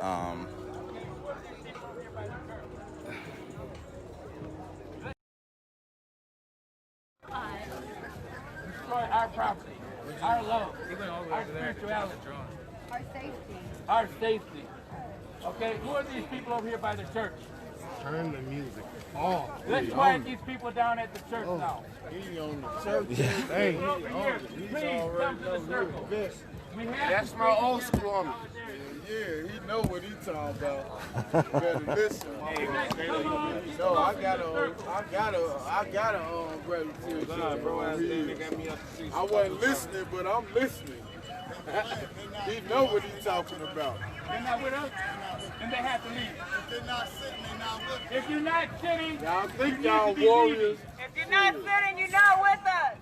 our spirituality, Our safety. our safety. Okay, who are these people over here by the church? Turn the music off. Let's quiet these people down at the church now. He on the church. Hey, over here, please come to the circle. That's my old school homie. Yeah, he know what he talking about. You better listen. No, I got a relative. I wasn't listening, but I'm listening. He know what he talking about. They're not with us, and they have to leave. If they're not sitting, they're not with us. If you're not sitting, y'all think y'all warriors. If you're not sitting, you're not with us.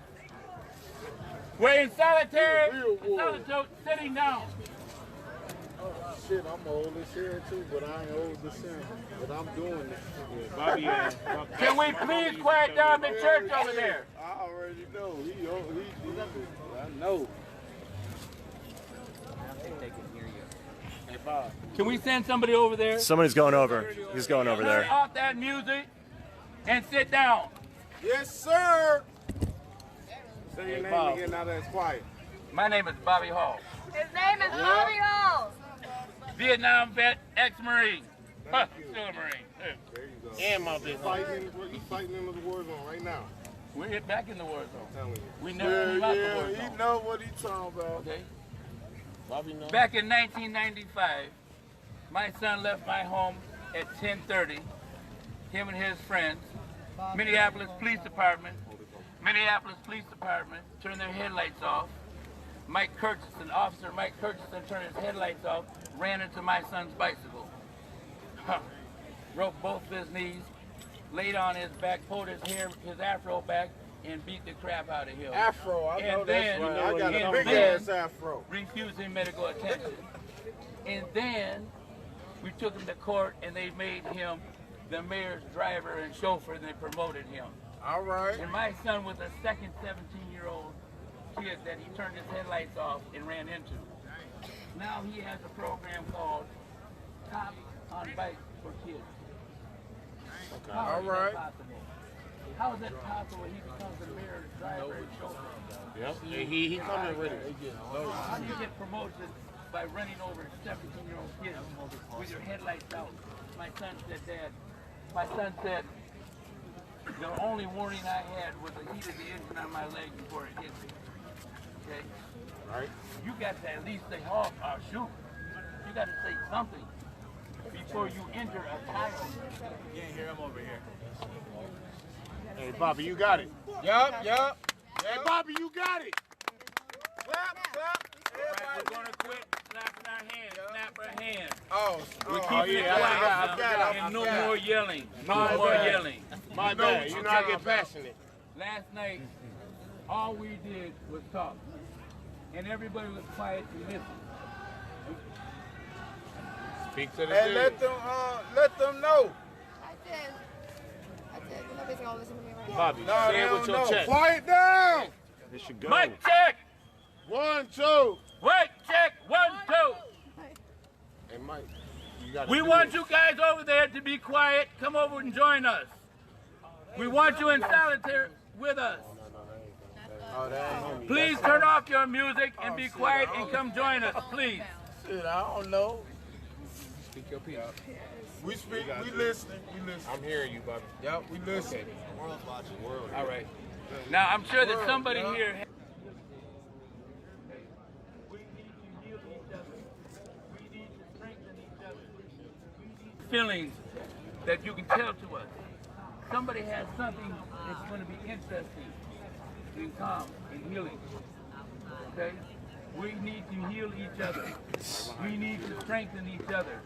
We're in solitary, sitting down. Shit, I'm old as hell too, but I ain't old as hell. But I'm doing this. Can we please quiet down the church over there? I already know. He I know. Can we send somebody over there? Somebody's going over. He's going over there. Turn off that music and sit down. Yes, sir. Say your name again now that it's quiet. My name is Bobby Hall. His name is Bobby Hall. Vietnam vet, ex-Marine. Huh, still a Marine. There you go. And my business. He's fighting in the war zone right now. We're back in the war zone. I'm telling you. We never leave out the war zone. He know what he's talking about. Okay. Back in 1995, my son left my home at 10:30. Him and his friends, Minneapolis Police Department turned their headlights off. Officer Mike Kirchison turned his headlights off, ran into my son's bicycle. Broke both of his knees, laid on his back, pulled his afro back, and beat the crap out of him. Afro, I know that's right. I got a big ass afro. Refusing medical attention. And then we took him to court and they made him the mayor's driver and chauffeur and they promoted him. All right. And my son was a second 17-year-old kid that he turned his headlights off and ran into. Now he has a program called Cops on Bikes for Kids. Okay. All right. How is that possible? He becomes the mayor's driver and chauffeur. Yep. He coming with it. How do you get promoted by running over 17-year-old kids with your headlights out? My son said, the only warning I had was the heat of the engine on my leg before it hit me. Okay? Right. You got to at least say, halt or shoot. You got to say something before you enter a tire. You can't hear him over here. Hey, Bobby, you got it. Yup. Hey, Bobby, you got it. Clap. Right, we're going to quit slapping our hands, snap our hands. We're keeping it quiet. And no more yelling. No more yelling. My bad. You know I get passionate. Last night, all we did was talk. And everybody was quiet to listen. Speak to the and let them know. I did. Nobody's gonna listen to me right now. Bobby, say it with your chest. Quiet down. They should go. Mic check. 1, 2. Mic check. 1, 2. Hey, Mike, you gotta we want you guys over there to be quiet. Come over and join us. We want you in solitary with us. Please turn off your music and be quiet and come join us, please. Shit, I don't know. Speak your piece. We listening. I'm hearing you, Bobby. Yep, we listening. Okay. The world's watching. All right. Now, I'm sure that somebody here... We need to heal each other. We need to strengthen each other. Feelings that you can tell to us. Somebody has something that's going to be interesting and calm and healing. Okay? We need to heal each other. We need to strengthen each other.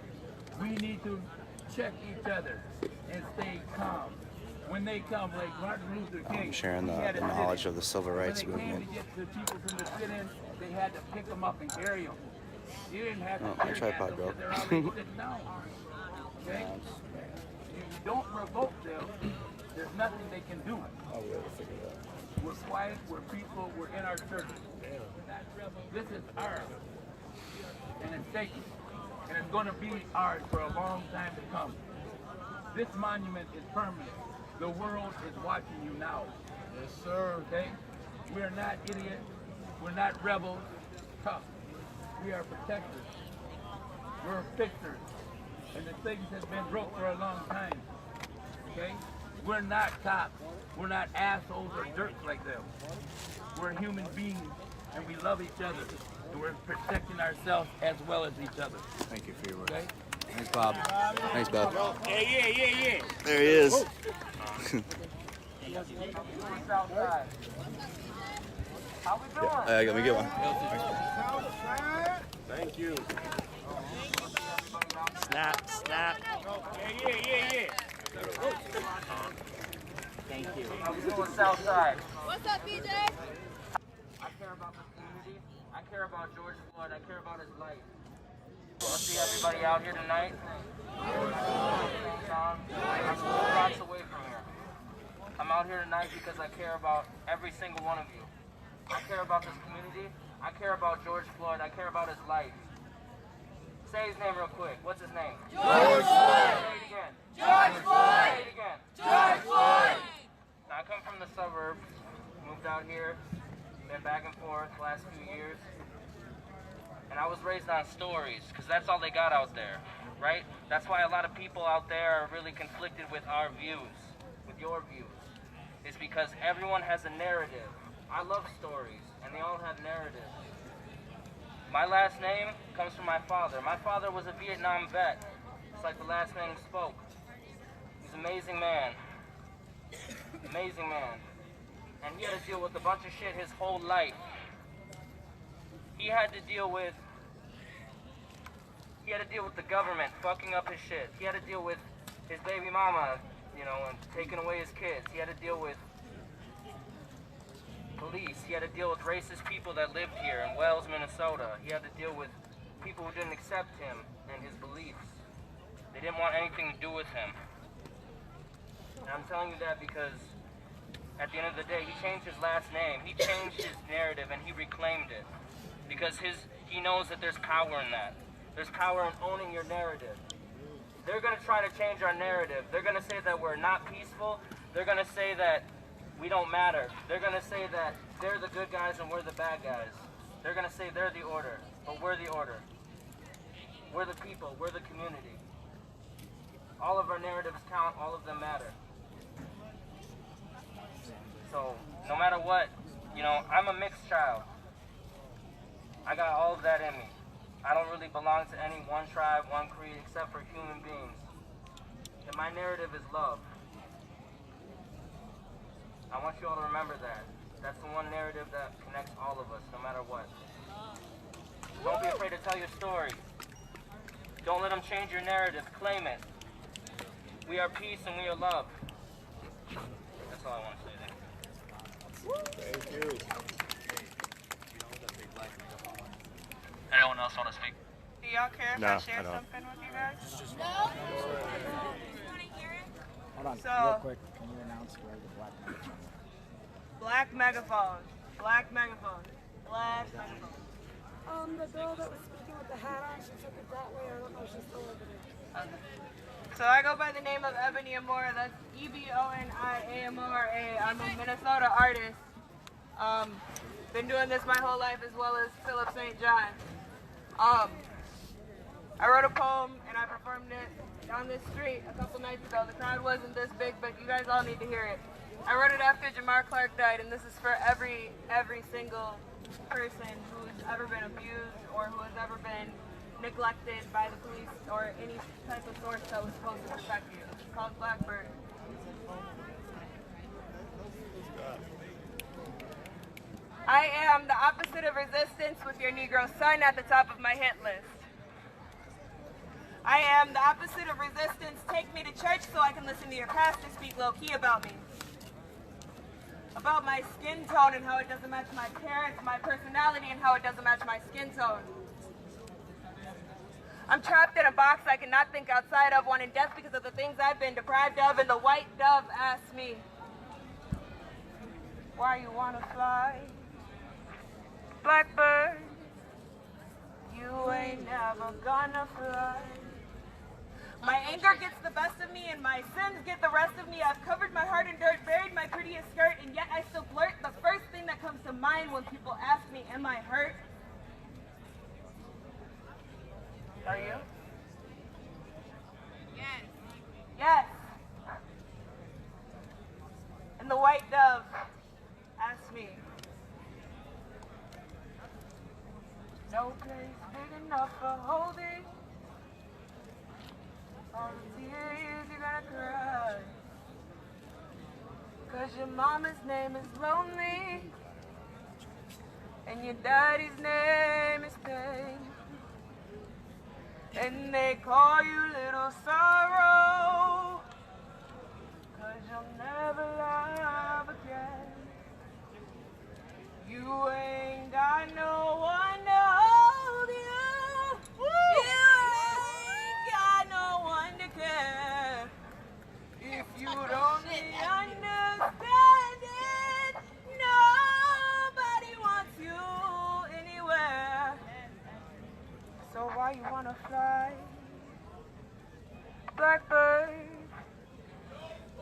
We need to check each other and stay calm. When they come, like Martin Luther King, I'm sharing the knowledge of the civil rights movement. When they came to get the people from the sit-in, they had to pick them up and carry them. You didn't have to my tripod broke. they're already sitting down. Okay? If you don't revoke them, there's nothing they can do. We're quiet, we're peaceful, we're in our churches. This is ours, and it's sacred, and it's going to be ours for a long time to come. This monument is permanent. The world is watching you now. Yes, sir. Okay? We're not idiots. We're not rebels. Tough. We are protectors. We're fixers. And the things have been broke for a long time. Okay? We're not cops. We're not assholes or jerks like them. We're human beings, and we love each other. And we're protecting ourselves as well as each other. Thank you for your words. Okay? Thanks, Bob. Thanks, Bob. Yeah. There he is. How we doing? Let me get one. Thank you. Snap, snap. Yeah. Thank you. How we doing, Southside? What's up, BJ? I care about the community. I care about George Floyd. I care about his life. I see everybody out here tonight. I'm 4 blocks away from here. I'm out here tonight because I care about every single one of you. I care about this community. I care about George Floyd. I care about his life. Say his name real quick. What's his name? George Floyd! Say it again. George Floyd! Say it again. George Floyd! Now, I come from the suburbs, moved out here, been back and forth the last few years. And I was raised on stories, because that's all they got out there, right? That's why a lot of people out there are really conflicted with our views, with your views. It's because everyone has a narrative. I love stories, and they all have narratives. My last name comes from my father. My father was a Vietnam vet. It's like the last man who spoke. He's an amazing man. Amazing man. And he had to deal with a bunch of shit his whole life. He had to deal with the government fucking up his shit. He had to deal with his baby mama, you know, and taking away his kids. He had to deal with police. He had to deal with racist people that lived here in Wells, Minnesota. He had to deal with people who didn't accept him and his beliefs. They didn't want anything to do with him. And I'm telling you that because at the end of the day, he changed his last name. He changed his narrative and he reclaimed it. Because he knows that there's power in that. There's power in owning your narrative. They're going to try to change our narrative. They're going to say that we're not peaceful. They're going to say that we don't matter. They're going to say that they're the good guys and we're the bad guys. They're going to say they're the order, but we're the order. We're the people. We're the community. All of our narratives count. All of them matter. So, no matter what, you know, I'm a mixed child. I got all of that in me. I don't really belong to any one tribe, one creed, except for human beings. And my narrative is love. I want you all to remember that. That's the one narrative that connects all of us, no matter what. Don't be afraid to tell your story. Don't let them change your narrative. Claim it. We are peace and we are love. That's all I want to say there. Thank you. Anyone else want to speak? Do y'all care if No, I share I don't. something with you guys? No? Hold on, So- real quick. Can you announce where the black megaphone is? Black megaphone. Black megaphone. Black megaphone. The girl that was speaking with the hat on, she took it that way. I don't know if she's still over there. So I go by the name of Ebony Amora. That's EBONIAMORA. I'm a Minnesota artist. Been doing this my whole life as well as Philip St. John. I wrote a poem and I performed it down this street a couple nights ago. The crowd wasn't this big, but you guys all need to hear it. I wrote it after Jamar Clark died, and this is for every single person who's ever been abused or who has ever been neglected by the police or any type of source that was supposed to protect you. It's called Blackbird. I am the opposite of resistance with your Negro son at the top of my hit list. I am the opposite of resistance. Take me to church so I can listen to your pastor speak low-key about me. About my skin tone and how it doesn't match my parents, my personality and how it doesn't match my skin tone. I'm trapped in a box I cannot think outside of, wanting death because of the things I've been deprived of, and the white dove asks me, why you wanna fly? Blackbird, you ain't never gonna fly. My anger gets the best of me and my sins get the rest of me. I've covered my heart in dirt, buried my prettiest skirt, and yet I still flirt. The first thing that comes to mind when people ask me, am I hurt? Are you? Yes. Yes. And the white dove asked me, no place big enough for holding all the tears you're gonna cry, 'cause your mama's name is lonely and your daddy's name is pain, and they call you Little Sorrow, 'cause you'll never love again. You ain't got no one to hold you. You ain't got no one to care. If you don't understand it, nobody wants you anywhere. So why you wanna fly, blackbird?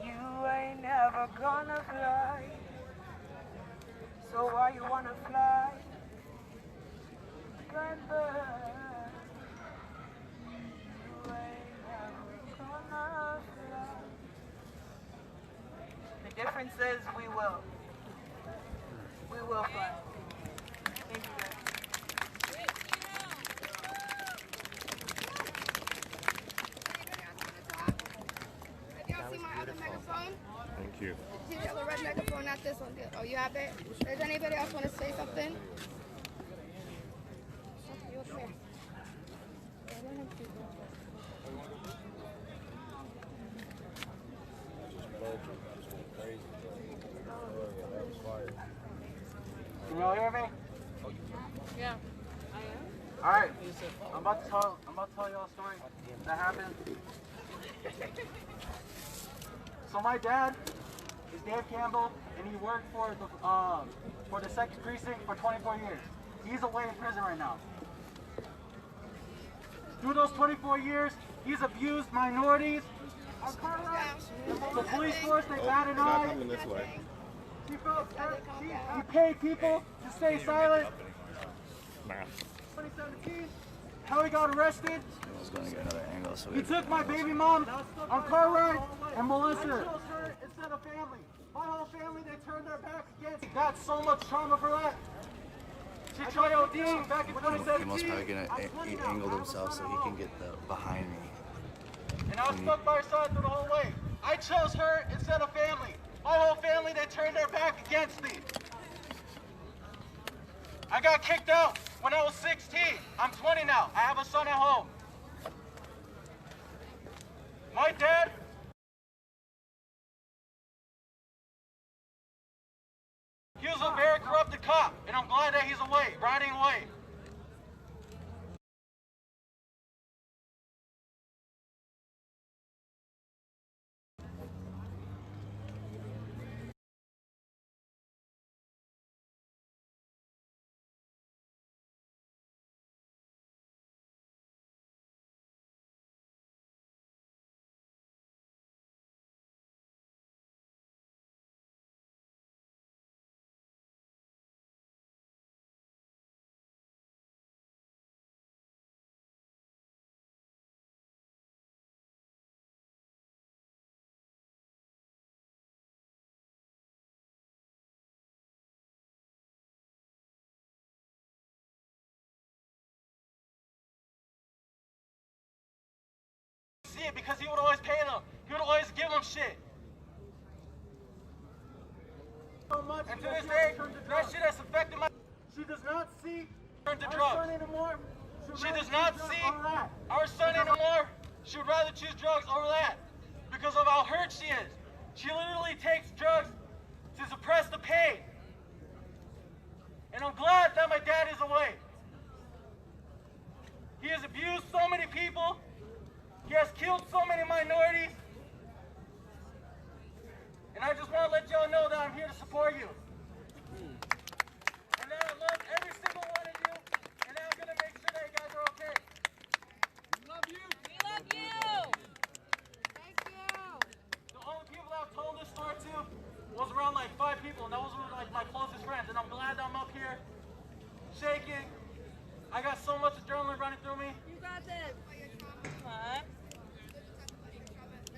You ain't never gonna fly. So why you wanna fly, blackbird? You ain't never gonna fly. The difference is we will. We will fly. Thank you guys. Y'all see my other megaphone? Thank you. You have a red megaphone, not this one. Oh, you have it? Does anybody else want to say something? Can y'all hear me? Yeah. All right. I'm about to tell y'all a story that happened. So my dad is Dave Campbell, and he worked for the 2nd Precinct for 24 years. He's away in prison right now. Through those 24 years, he's abused minorities. The police force, they bat an eye. Coming this way. He paid people to stay silent. 2017, how he got arrested. I was going to get another angle, so He took my baby mom on car ride and molested her. Instead of family. My whole family, they turned their back against me. Got so much trauma for that. She tried ODing back in 2017. He must probably gonna angle himself so he can get behind me. And I was stuck by her side through the whole way. I chose her instead of family. My whole family, they turned their back against me. I got kicked out when I was 16. I'm 20 now. I have a son at home. My dad, he was a very corrupted cop, and I'm glad that he's away, riding away. See it because he would always pay them. He would always give them shit. And to this day, that shit has affected my. She does not see turn to drugs. She does not see our son anymore. She would rather choose drugs over that because of how hurt she is. She literally takes drugs to suppress the pain. And I'm glad that my dad is away. He has abused so many people. He has killed so many minorities. And I just want to let y'all know that I'm here to support you. And that I love every single one of you. And that I'm going to make sure that you guys are okay. We love you. We love you.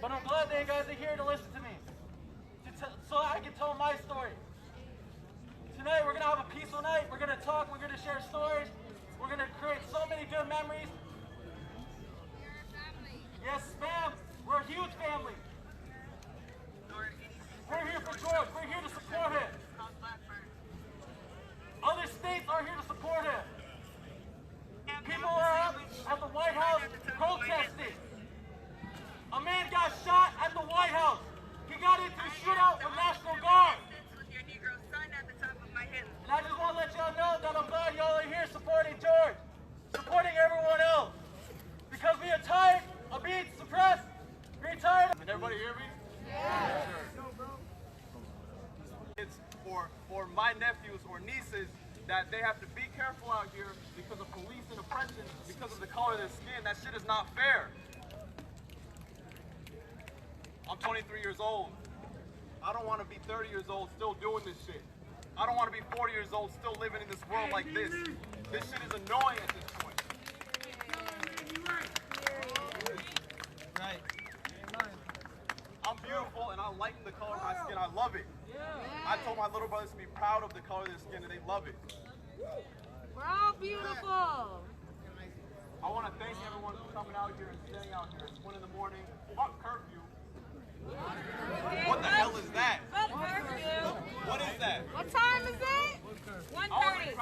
But I'm glad that you guys are here to listen to me, so I can tell my story. Tonight we're going to have a peaceful night. We're going to talk. We're going to share stories. We're going to create so many good memories. Yes, ma'am. We're a huge family. We're here for George. We're here to support him. Other states are here to support him. People are up at the White House protesting. A man got shot at the White House. He got into a shootout with National Guard. And I just want to let y'all know that I'm glad y'all are here supporting George, supporting everyone else. Because we are tired of being suppressed. We're tired of... Can everybody hear me? Yeah. It's for my nephews or nieces that they have to be careful out here because of police and oppression, because of the color of their skin. That shit is not fair. I'm 23 years old. I don't want to be 30 years old still doing this shit. I don't want to be 40 years old still living in this world like this. This shit is annoying at this point. Right. I'm beautiful and I like the color of my skin. I love it. I told my little brothers to be proud of the color of their skin and they love it. We're all beautiful. I want to thank everyone for coming out here and staying out here. It's 1 in the morning. Fuck curfew. What the hell is that? Fuck curfew. What is that? What time is it? 1:30.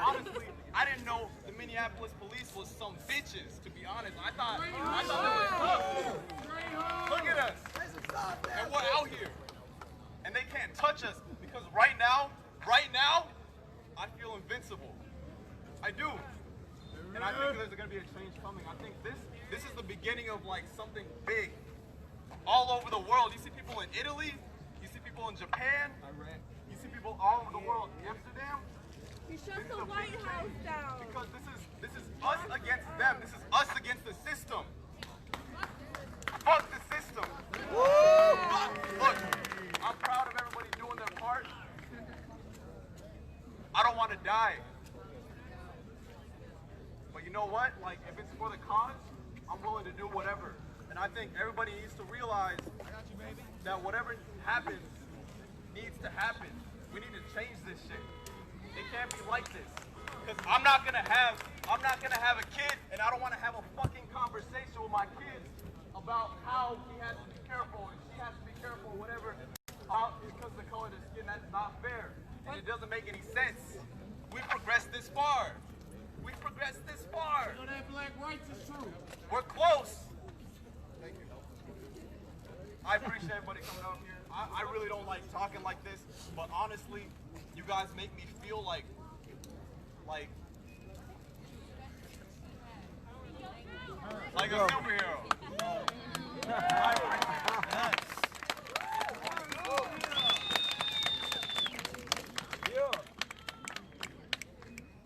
Honestly, I didn't know the Minneapolis police was some bitches, to be honest. I thought they were tough. Look at us. And we're out here. And they can't touch us because right now, I feel invincible. I do. And I think there's going to be a change coming. I think this is the beginning of like something big. All over the world. You see people in Italy, you see people in Japan, you see people all over the world. Amsterdam. You shut the White House down. Because this is us against them. This is us against the system. Fuck the system. Look, I'm proud of everybody doing their part. I don't want to die. But you know what? Like, if it's for the cause, I'm willing to do whatever. And I think everybody needs to realize that whatever happens needs to happen. We need to change this shit. It can't be like this. Because I'm not gonna have a kid, and I don't want to have a fucking conversation with my kids about how he has to be careful and she has to be careful, whatever, because of the color of their skin. That's not fair, and it doesn't make any sense. We've progressed this far. We've progressed this far. So that black rights is true. We're close. I appreciate everybody coming out here. I really don't like talking like this, but honestly, you guys make me feel like a superhero.